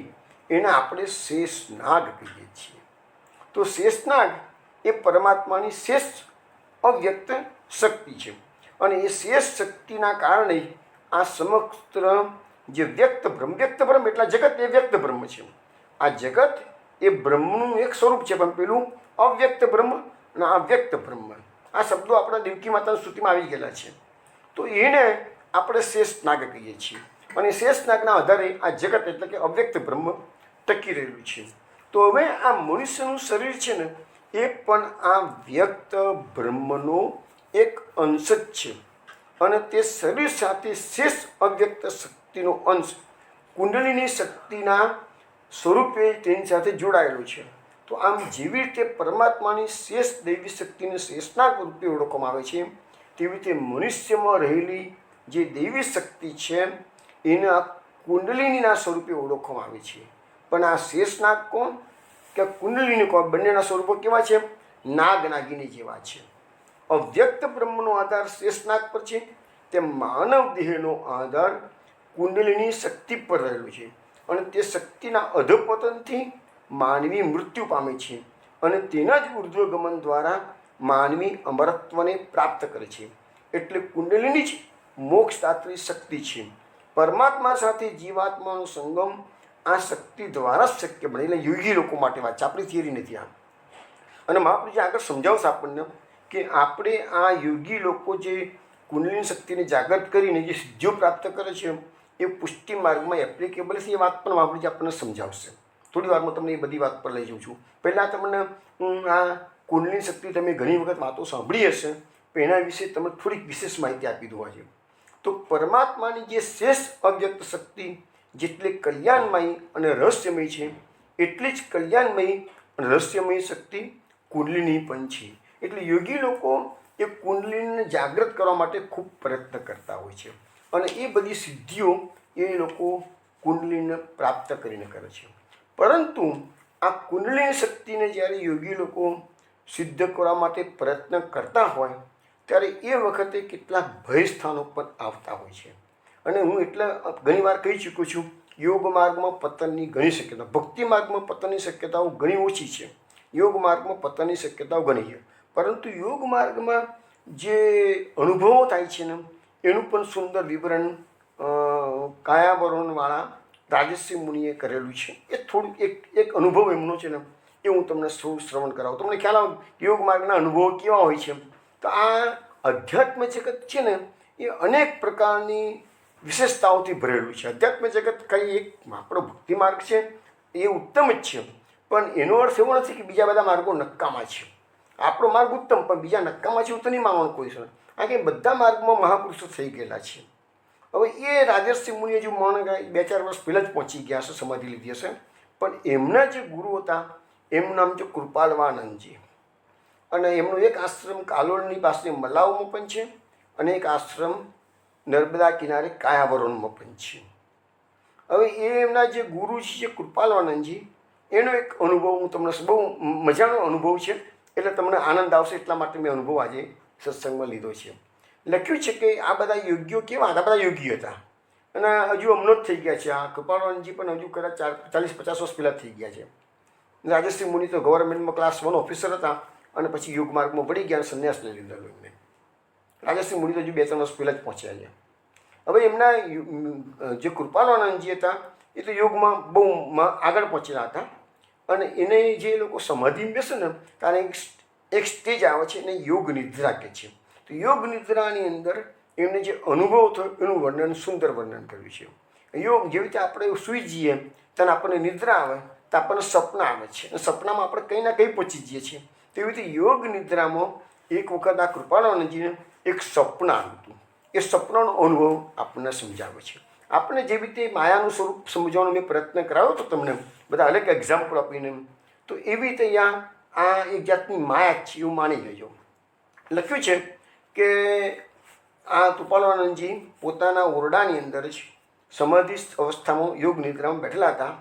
એને આપણે શેષનાગ કહીએ છીએ. તો શેષનાગ એ પરમાત્માની શેષ અવ્યક્ત શક્તિ છે. અને એ શેષ શક્તિના કારણે આ સમગ્ર જે વ્યક્ત બ્રહ્મ એટલા જગત એ વ્યક્ત બ્રહ્મ છે. આ જગત એ બ્રહ્મનું એક સ્વરૂપ છે, પણ પેલું અવ્યક્ત બ્રહ્મ અને આ વ્યક્ત બ્રહ્મ આ શબ્દો આપણા દેવકી માતાની સ્તુતિમાં આવી ગયેલા છે. તો એને આપણે શેષનાગ કહીએ છીએ. અને શેષનાગના આધારે આ જગત એટલે કે અવ્યક્ત બ્રહ્મ ટકી રહેલું છે. તો હવે આ મનુષ્યનું શરીર છે ને એ પણ આ વ્યક્ત બ્રહ્મનો એક અંશ જ છે. અને તે શરીર સાથે શેષ અવ્યક્ત શક્તિનો અંશ કુંડલીની શક્તિના સ્વરૂપે તેની સાથે જોડાયેલો છે. તો આમ જેવી રીતે પરમાત્માની શેષ દૈવી શક્તિને શેષનાગ રૂપે ઓળખવામાં આવે છે, તેવી રીતે મનુષ્યમાં રહેલી જે દૈવી શક્તિ છે એને આ કુંડલિનીના સ્વરૂપે ઓળખવામાં આવે છે. પણ આ શેષનાગ કોણ કે કુંડલિની કોણ, બંનેના સ્વરૂપો કેવા છે? નાગ નાગિની જેવા છે. અવ્યક્ત બ્રહ્મનો આધાર શેષનાગ પર છે, તેમ માનવ દેહનો આધાર કુંડલિની શક્તિ પર રહેલો છે. અને તે શક્તિના અધપતનથી માનવી મૃત્યુ પામે છે અને તેના જ ઉર્ધ્વગમન દ્વારા માનવી અમરત્વને પ્રાપ્ત કરે છે. એટલે કુંડલિની જ મોક્ષદાત્રી શક્તિ છે. પરમાત્મા સાથે જીવાત્માનો સંગમ આ શક્તિ દ્વારા જ શક્ય બને. એટલે યોગી લોકો માટે વાત છે, આપણી થિયરી નથી આ. અને મહાપ્રભુજી આગળ સમજાવશે આપણને કે આપણે આ યોગી લોકો જે કુંડલિની શક્તિને જાગૃત કરીને જે સિદ્ધિઓ પ્રાપ્ત કરે છે એ પુષ્ટિ માર્ગમાં એપ્લિકેબલ છે. એ વાત પણ મહાપ્રભુજી આપણને સમજાવશે. થોડી વારમાં તમને એ બધી વાત પર લઈ જાઉં છું. પહેલાં તમને આ કુંડલિની શક્તિ તમે ઘણી વખત વાતો સાંભળી હશે, પણ એના વિશે તમને થોડીક વિશેષ માહિતી આપી દઉં આજે. તો પરમાત્માની જે શેષ અવ્યક્ત શક્તિ જેટલી કલ્યાણમયી અને રહસ્યમય છે એટલી જ કલ્યાણમયી અને રહસ્યમય શક્તિ કુંડલિની પણ છે. એટલે યોગી લોકો એ કુંડલિનીને જાગૃત કરવા માટે ખૂબ પ્રયત્ન કરતા હોય છે. અને એ બધી સિદ્ધિઓ એ લોકો કુંડલિનીને પ્રાપ્ત કરીને કરે છે. પરંતુ આ કુંડલિની શક્તિને જ્યારે યોગી લોકો સિદ્ધ કરવા માટે પ્રયત્ન કરતા હોય ત્યારે એ વખતે કેટલાક ભય સ્થાનો પર આવતા હોય છે. અને હું એટલે ઘણીવાર કહી ચૂક્યો છું, યોગ માર્ગમાં પતનની ઘણી શક્યતા, ભક્તિ માર્ગમાં પતનની શક્યતાઓ ઘણી ઓછી છે, યોગ માર્ગમાં પતનની શક્યતાઓ ઘણી છે. પરંતુ યોગ માર્ગમાં જે અનુભવો થાય છે ને એનું પણ સુંદર વિવરણ કાયાવરણવાળા રાજર્ષિ મુનિએ કરેલું છે. એ થોડું એક અનુભવ એમનો છે ને એ હું તમને શ્રવણ કરાવું. તમને ખ્યાલ આવે યોગ માર્ગના અનુભવો કેવા હોય છે. તો આ અધ્યાત્મ જગત છે ને એ અનેક પ્રકારની વિશેષતાઓથી ભરેલું છે. અધ્યાત્મ જગત કંઈ એક આપણો ભક્તિ માર્ગ છે એ ઉત્તમ જ છે, પણ એનો અર્થ એવો નથી કે બીજા બધા માર્ગો નક્કામાં છે. આપણો માર્ગ ઉત્તમ પણ બીજા નક્કામાં છે એવું તો નહીં માનવાનું કોઈ છે. કારણ કે બધા માર્ગમાં મહાપુરુષો થઈ ગયેલા છે. હવે એ રાજર્ષિ મુનિએ જો મૌન 2-4 વર્ષ પહેલાં જ પહોંચી ગયા હશે, સમાધિ લીધી હશે, પણ એમના જે ગુરુ હતા એમનું નામ છે કૃપાલવાનંદજી. અને એમનો એક આશ્રમ કાલોલની પાસે મલાવમાં પણ છે અને એક આશ્રમ નર્મદા કિનારે કાયાવરણમાં પણ છે. હવે એ એમના જે ગુરુ છે જે કૃપાલાનંદજી, એનો એક અનુભવ હું તમને બહુ મજાનો અનુભવ છે, એટલે તમને આનંદ આવશે એટલા માટે મેં અનુભવ આજે સત્સંગમાં લીધો છે. લખ્યું છે કે આ બધા યોગીઓ કેવા હતા? બધા યોગી હતા અને હજુ હમણાં જ થઈ ગયા છે. આ કૃપાલાનંદજી પણ હજુ કદાચ 40-50 વર્ષ પહેલાં થઈ ગયા છે. રાજશ્રી મુનિ તો ગવર્મેન્ટમાં ક્લાસ 1 ઓફિસર હતા અને પછી યોગ માર્ગમાં પડી ગયા અને સંન્યાસ લઈ લીધેલો એમને. રાજશ્રી મુનિ તો હજુ 2-3 વર્ષ પહેલાં જ પહોંચ્યા છે. હવે એમના જે કૃપાલાનંદજી હતા એ તો યોગમાં બહુ આગળ પહોંચેલા હતા અને એને જે લોકો સમાધિ બેસે ને ત્યારે એક સ્ટેજ આવે છે એને યોગ નિદ્રા કહે છે. તો યોગ નિદ્રાની અંદર એમને જે અનુભવ થયો એનું વર્ણન, સુંદર વર્ણન કર્યું છે. યોગ જેવી રીતે આપણે સૂઈ જઈએ ત્યારે આપણને નિદ્રા આવે તો આપણને સપના આવે છે અને સપનામાં આપણે કંઈ ના કંઈ પહોંચી જઈએ છીએ. તેવી રીતે યોગ નિદ્રામાં એક વખત આ કૃપાલાનંદજીને એક સપનું આવ્યું હતું. એ સપનાનો અનુભવ આપણને સમજાવે છે. આપણે જેવી રીતે માયાનું સ્વરૂપ સમજવાનો મેં પ્રયત્ન કરાવ્યો હતો તમને બધા અલગ એક્ઝામ્પલ આપીને, તો એવી રીતે અહીંયા આ એક જાતની માયા છે એવું માની લેજો. લખ્યું છે કે આ કૃપાલાનંદજી પોતાના ઓરડાની અંદર જ સમાધિસ્થ અવસ્થામાં યોગ નિદ્રામાં બેઠેલા હતા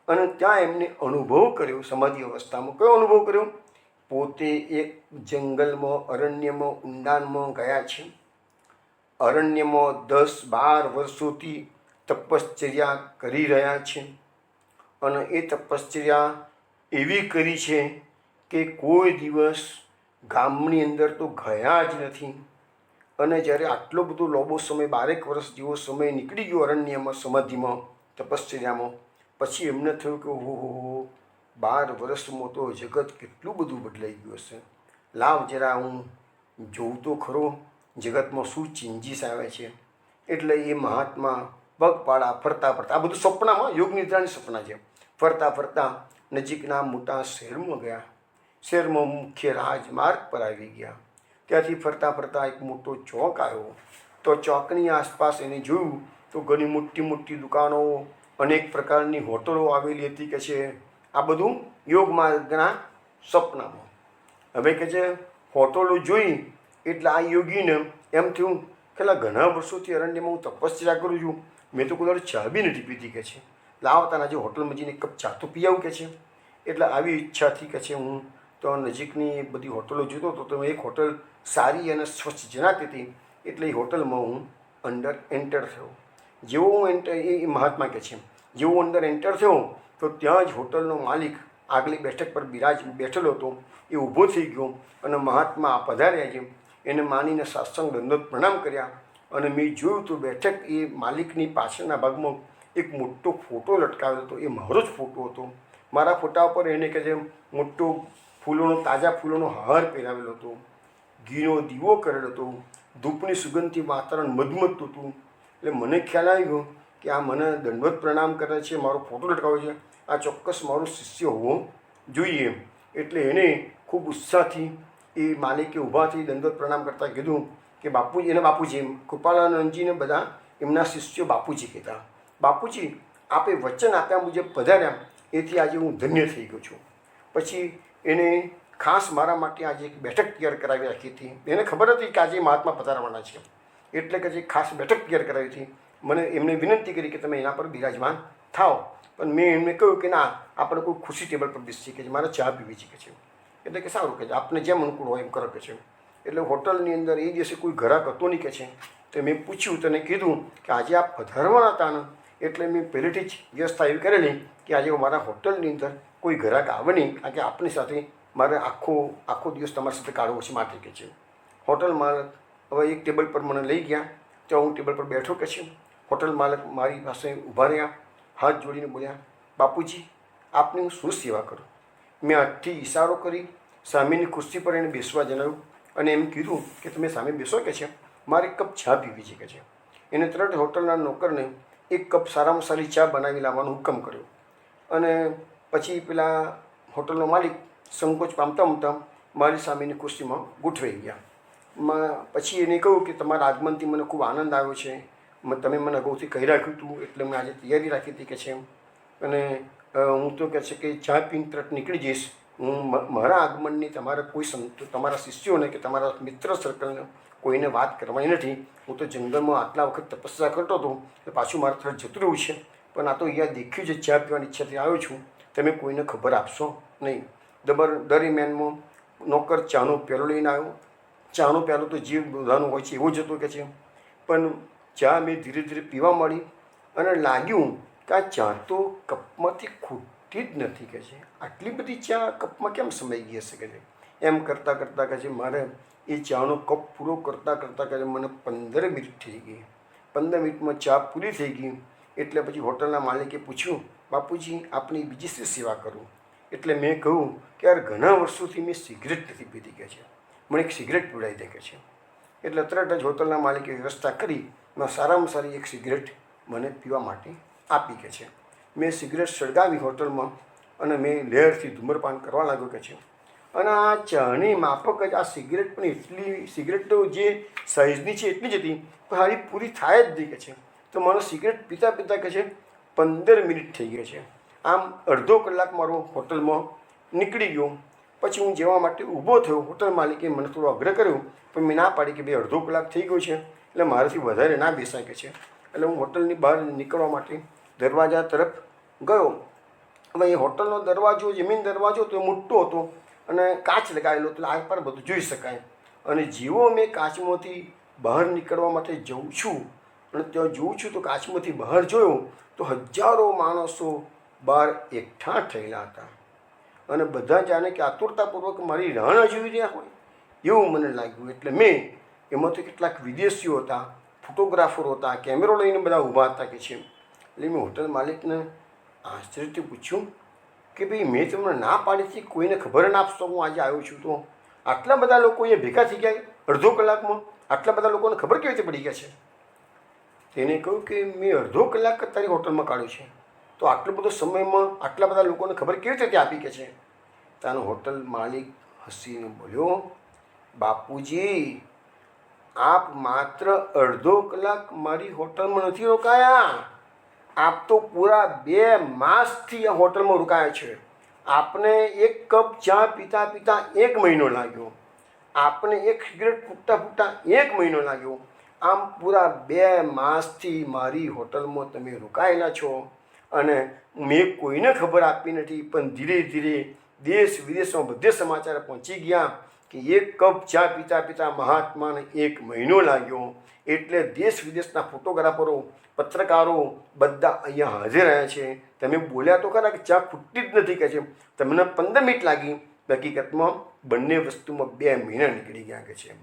અને ત્યાં એમને અનુભવ કર્યો. સમાધિ અવસ્થામાં કયો અનુભવ કર્યો? પોતે એક જંગલમાં, અરણ્યમાં, ઊંડાણમાં ગયા છે. અરણ્યમાં 10-12 વર્ષોથી તપશ્ચર્યા કરી રહ્યા છે અને એ તપશ્ચર્યા એવી કરી છે કે કોઈ દિવસ ગામની અંદર તો ગયા જ નથી. અને જ્યારે આટલો બધો લાંબો સમય, 12 વર્ષ જેવો સમય નીકળી ગયો અરણ્યમાં, સમાધિમાં, તપશ્ચર્યામાં, પછી એમને થયું કે ઓહો, 12 વર્ષમાં તો જગત કેટલું બધું બદલાઈ ગયું હશે. લાવ જરા હું જોઉં તો ખરો જગતમાં શું ચેન્જીસ આવે છે. એટલે એ મહાત્મા પગપાળા ફરતા ફરતા, આ બધું સપનામાં, યોગ નિદ્રાની સપના છે, ફરતા ફરતા નજીકના મોટા શહેરમાં ગયા. શહેરમાં મુખ્ય રાજમાર્ગ પર આવી ગયા. ત્યાંથી ફરતા ફરતા એક મોટો ચોક આવ્યો. તો ચોકની આસપાસ એને જોયું તો ઘણી મોટી મોટી દુકાનો, અનેક પ્રકારની હોટલો આવેલી હતી કે છે. આ બધું યોગ માર્ગના સપનામાં. હવે કે છે હોટલો જોઈ એટલે આ યોગીને એમ થયું કે ઘણા વર્ષોથી અરણ્યમાં હું તપશ્ચર્યા કરું છું, મેં તો કોઈ ચા બી નથી પીધી કે છે. લાવતાના જે હોટલમાં જઈને એક કપ ચા તો પી આવું કે છે. એટલે આવી ઈચ્છાથી કે છે હું તો નજીકની બધી હોટલો જોતો હતો. તો એક હોટલ સારી અને સ્વચ્છ જણાતી હતી એટલે એ હોટલમાં હું અંદર એન્ટર થયો. જેવો હું એ મહાત્મા કહે છે, જેવો અંદર એન્ટર થયો તો ત્યાં જ હોટલનો માલિક આગલી બેઠક પર બેઠેલો હતો. એ ઊભો થઈ ગયો અને મહાત્મા પધાર્યા છે એને માનીને સાષ્ટાંગ દંડવત પ્રણામ કર્યા. અને મેં જોયું તો બેઠક એ માલિકની પાછળના ભાગમાં એક મોટો ફોટો લટકાવેલો હતો. એ મારો જ ફોટો હતો. મારા ફોટા ઉપર એને કે જે મોટો ફૂલોનો, તાજા ફૂલોનો હાર પહેરાવેલો હતો, ઘીનો દીવો કરેલો હતો, ધૂપની સુગંધથી વાતાવરણ મધમતું હતું. એટલે મને ખ્યાલ આવ્યો કે આ મને દંડવત પ્રણામ કરે છે, મારો ફોટો લટકાવે છે, આ ચોક્કસ મારો શિષ્ય હોવો જોઈએ. એટલે એને ખૂબ ઉત્સાહથી એ માલિકે ઊભાથી દંડવત પ્રણામ કરતાં કીધું કે બાપુજી, એને બાપુજી, એમ કૃપાલાનંદજીને બધા એમના શિષ્યો બાપુજી કહેતા. બાપુજી, આપે વચન આપ્યા મુજબ પધાર્યા, એથી આજે હું ધન્ય થઈ ગયો છું. પછી એને ખાસ મારા માટે આજે એક બેઠક તૈયાર કરાવી રાખી હતી. એને ખબર હતી કે આજે મહાત્મા પધારવાના છે, એટલે કે જે ખાસ બેઠક તૈયાર કરાવી હતી. મને એમને વિનંતી કરી કે તમે એના પર બિરાજમાન થાઓ. પણ મેં એમને કહ્યું કે ના, આપણે કોઈ ખુશી ટેબલ પર બેસીએ કે મારે ચા પીવી છે કે છે. એટલે કે સારું કે છે, આપને જેમ અનુકૂળ હોય એમ કરો કે છે. એટલે હોટલની અંદર એ દિવસે કોઈ ગ્રાહક હતો નહીં કે છે. તો મેં પૂછ્યું, તને કીધું કે આજે આપ પધારવાના હતા ને, એટલે મેં પહેલેથી જ વ્યવસ્થા એવી કરેલી કે આજે મારા હોટલની અંદર કોઈ ગ્રાહક આવે નહીં, કારણ કે આપની સાથે મારે આખો દિવસ તમારી સાથે કાઢવો છે માટે કે છે. હોટલ માલિક હવે એક ટેબલ પર મને લઈ ગયા. ત્યાં હું ટેબલ પર બેઠો કે છે. હોટલ માલિક મારી પાસે ઊભા રહ્યા, હાથ જોડીને બોલ્યા, બાપુજી, આપની હું શું સેવા કરું? મેં હાથથી ઇશારો કરી સામેની ખુરશી પર એને બેસવા જણાવ્યું અને એમ કીધું કે તમે સામે બેસો કે છે, મારે એક કપ ચા પીવી છે કે છે. એને તરત હોટલના નોકરને એક કપ સારામાં સારી ચા બનાવી લાવવાનો હુકમ કર્યો. અને પછી પેલા હોટલનો માલિક સંકોચ પામતા પામતા મારી સામેની ખુરશીમાં ગોઠવાઈ ગયા. પછી એને કહ્યું કે તમારા આગમનથી મને ખૂબ આનંદ આવ્યો છે, તમે મને અગાઉથી કહી રાખ્યું હતું એટલે મેં આજે તૈયારી રાખી હતી કે છે. અને હું તો કહે છે કે ચા પીને તરત નીકળી જઈશ, હું મારા આગમનની તમારા કોઈ તમારા શિષ્યોને કે તમારા મિત્ર સર્કલને કોઈને વાત કરવાની નથી. હું તો જંગલમાં આટલા વખત તપસ્યા કરતો હતો એટલે પાછું મારે તરફ જતું રહ્યું છે, પણ આ તો અહીંયા દેખ્યું છે, ચા પીવાની ઈચ્છાથી આવ્યો છું, તમે કોઈને ખબર આપશો નહીં. દરમિયાનમાં નોકર ચાનો પ્યાલો લઈને આવ્યો. ચાનો પ્યાલો તો જે બધાનો હોય છે એવો જ હતો કે છે, પણ ચા મેં ધીરે ધીરે પીવા માંડી અને લાગ્યું કે આ ચા તો કપમાંથી ખૂટતી જ નથી કે છે. આટલી બધી ચા કપમાં કેમ સમાઈ ગઈ હશે કે છે. એમ કરતાં કરતાં કે છે મારે એ ચાનો કપ પૂરો કરતાં કરતાં કે મને 15 મિનિટ થઈ ગઈ. 15 મિનિટમાં ચા પૂરી થઈ ગઈ. એટલે પછી હોટલના માલિકે પૂછ્યું, બાપુજી આપની બીજી શી સેવા કરું? એટલે મેં કહ્યું કે યાર ઘણા વર્ષોથી મેં સિગરેટ નથી પીધી કે છે, મને એક સિગરેટ પીવડાવી દે કે છે. એટલે તરત જ હોટલના માલિકે વ્યવસ્થા કરી મેં સારામાં સારી એક સિગરેટ મને પીવા માટે આપી કે છે. મેં સિગરેટ સળગાવી હોટલમાં અને મેં લહેરથી ધૂમ્રપાન કરવા લાગ્યો કે છે. અને આ ચાની માફક જ આ સિગરેટ પણ એટલી સિગરેટ તો જે સાઇઝની છે એટલી જ હતી, પણ હારી પૂરી થાય જ નહીં કે છે. તો મારો સિગરેટ પીતા પીતા કે છે 15 મિનિટ થઈ ગઈ છે. આમ અડધો કલાક મારો હોટલમાં નીકળી ગયો. પછી હું જવા માટે ઊભો થયો. હોટલ માલિકે મને થોડો આગ્રહ કર્યો, પણ મેં ના પાડી કે ભાઈ અડધો કલાક થઈ ગયો છે એટલે મારાથી વધારે ના બેસાય કે છે. એટલે હું હોટલની બહાર નીકળવા માટે દરવાજા તરફ ગયો. હવે એ હોટલનો દરવાજો જમીન દરવાજો તો મોટો હતો અને કાચ લગાવેલો હતો, આર પાર બધું જોઈ શકાય. અને જેવો મેં કાચમાંથી બહાર નીકળવા માટે જઉં છું અને ત્યાં જોઉં છું તો કાચમાંથી બહાર જોયો તો હજારો માણસો બહાર એકઠા થયેલા હતા અને બધા જાણે કે આતુરતાપૂર્વક મારી રાહ જોઈ રહ્યા હોય એવું મને લાગ્યું. એટલે મેં એમાં તો કેટલાક વિદેશીઓ હતા, ફોટોગ્રાફરો હતા, કેમેરો લઈને બધા ઊભા હતા કે છે. એટલે મેં હોટલ માલિકને આશ્ચર્યથી પૂછ્યું કે ભાઈ મેં તમને ના પાડી હતી, કોઈને ખબર ના આપશો હું આજે આવ્યો છું, તો આટલા બધા લોકો અહીંયા ભેગા થઈ ગયા અડધો કલાકમાં, આટલા બધા લોકોને ખબર કેવી રીતે પડી ગયા છે? તેને કહ્યું કે મેં અડધો કલાક તારી હોટલમાં કાઢ્યો છે, તો આટલો બધો સમયમાં આટલા બધા લોકોને ખબર કેવી રીતે આપી કે છે? તાનો હોટલ માલિક હસીને બોલ્યો, બાપુજી આપ માત્ર અડધો કલાક મારી હોટલમાં નથી રોકાયા, આપ તો પૂરા 2 માસથી આ હોટલમાં રોકાયા છે. આપને એક કપ ચા પીતા પીતા 1 મહિનો લાગ્યો, આપને એક સિગરેટ ફૂટતા ફૂટતા 1 મહિનો લાગ્યો. આમ પૂરા 2 માસથી મારી હોટલમાં તમે રોકાયેલા છો અને મેં કોઈને ખબર આપી નથી, પણ ધીરે ધીરે દેશ વિદેશમાં બધે સમાચાર પહોંચી ગયા કે એક કપ ચા પીતા પીતા મહાત્માને 1 મહિનો લાગ્યો. એટલે દેશ વિદેશના ફોટોગ્રાફરો, પત્રકારો બધા અહીંયા હાજર રહ્યા છે. તમે બોલ્યા તો ખરા કે ચા ખૂટતી જ નથી કે છે, તમને 15 મિનિટ લાગી, હકીકતમાં બંને વસ્તુમાં 2 મહિના નીકળી ગયા કે છે.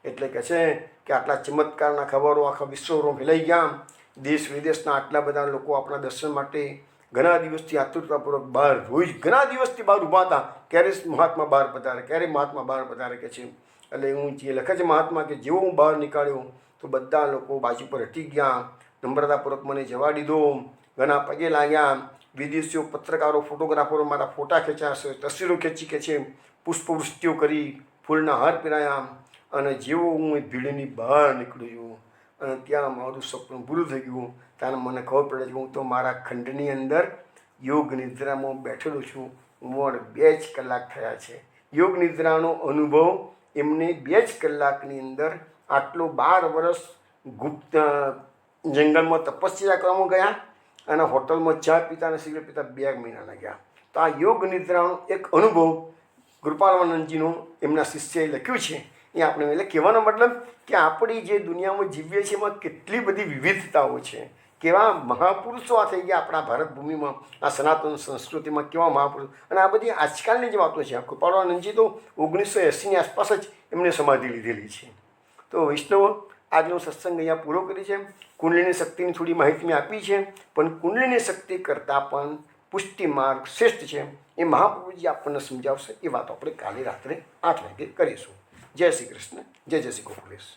એટલે કહે છે કે આટલા ચમત્કારના ખબરો આખા વિશ્વમાં ફેલાઈ ગયા. દેશ વિદેશના આટલા બધા લોકો આપણા દર્શન માટે ઘણા દિવસથી આતુરતાપૂર્વક બહાર રોજ ઘણા દિવસથી બહાર ઊભા હતા, ક્યારે મહાત્મા બહાર પધારે, ક્યારે મહાત્મા બહાર પધારે કે છે. એટલે હું જે લખે છે મહાત્મા કે જેવો હું બહાર નીકળ્યો તો બધા લોકો બાજુ પર હટી ગયા, નમ્રતાપૂર્વક મને જવા દીધો, ઘણા પગે લાગ્યા. વિદેશીઓ, પત્રકારો, ફોટોગ્રાફરો મારા ફોટા ખેંચ્યા, તસવીરો ખેંચી કે છે, પુષ્પવૃષ્ટિઓ કરી, ફૂલના હાર પહેરાયા. અને જેવો હું એ ભીડની બહાર નીકળ્યો અને ત્યાં મારું સપનું પૂરું થઈ ગયું, ત્યારે મને ખબર પડે છે કે હું તો મારા ખંડની અંદર યોગ નિદ્રામાં બેઠેલો છું. ઉંમર 2 જ કલાક થયા છે. યોગ નિદ્રાનો અનુભવ એમને 2 જ કલાકની અંદર આટલો 12 વર્ષ ગુપ્ત જંગલમાં તપસ્યા કરવામાં ગયા અને હોટલમાં ચા પીતા અને સિગરેટ પીતા 2 મહિના લાગ્યા. તો આ યોગ નિદ્રાનો એક અનુભવ કૃપાળાનંદજીનો એમના શિષ્યએ લખ્યું છે. એ આપણે એટલે કહેવાનો મતલબ કે આપણી જે દુનિયામાં જીવીએ છીએ એમાં કેટલી બધી વિવિધતાઓ છે. કેવા મહાપુરુષો આ થઈ ગયા આપણા ભારત ભૂમિમાં, આ સનાતન સંસ્કૃતિમાં કેવા મહાપુરુષો. અને આ બધી આજકાલની જે વાતો છે, કૃપાળાનંદજી તો 1980ની આસપાસ જ એમને સમાધિ લીધેલી છે. તો વૈષ્ણવો, આજનો સત્સંગ અહીંયા પૂરો કરી છે. કુંડલીની શક્તિની થોડી માહિતી મેં આપી છે, પણ કુંડલીની શક્તિ કરતાં પણ પુષ્ટિ માર્ગ શ્રેષ્ઠ છે એ મહાપ્રભુજી આપણને સમજાવશે. એ વાત આપણે કાલે રાત્રે 8 વાગે કરીશું. જય શ્રી કૃષ્ણ, જય જય શ્રી ગોકુલેશ.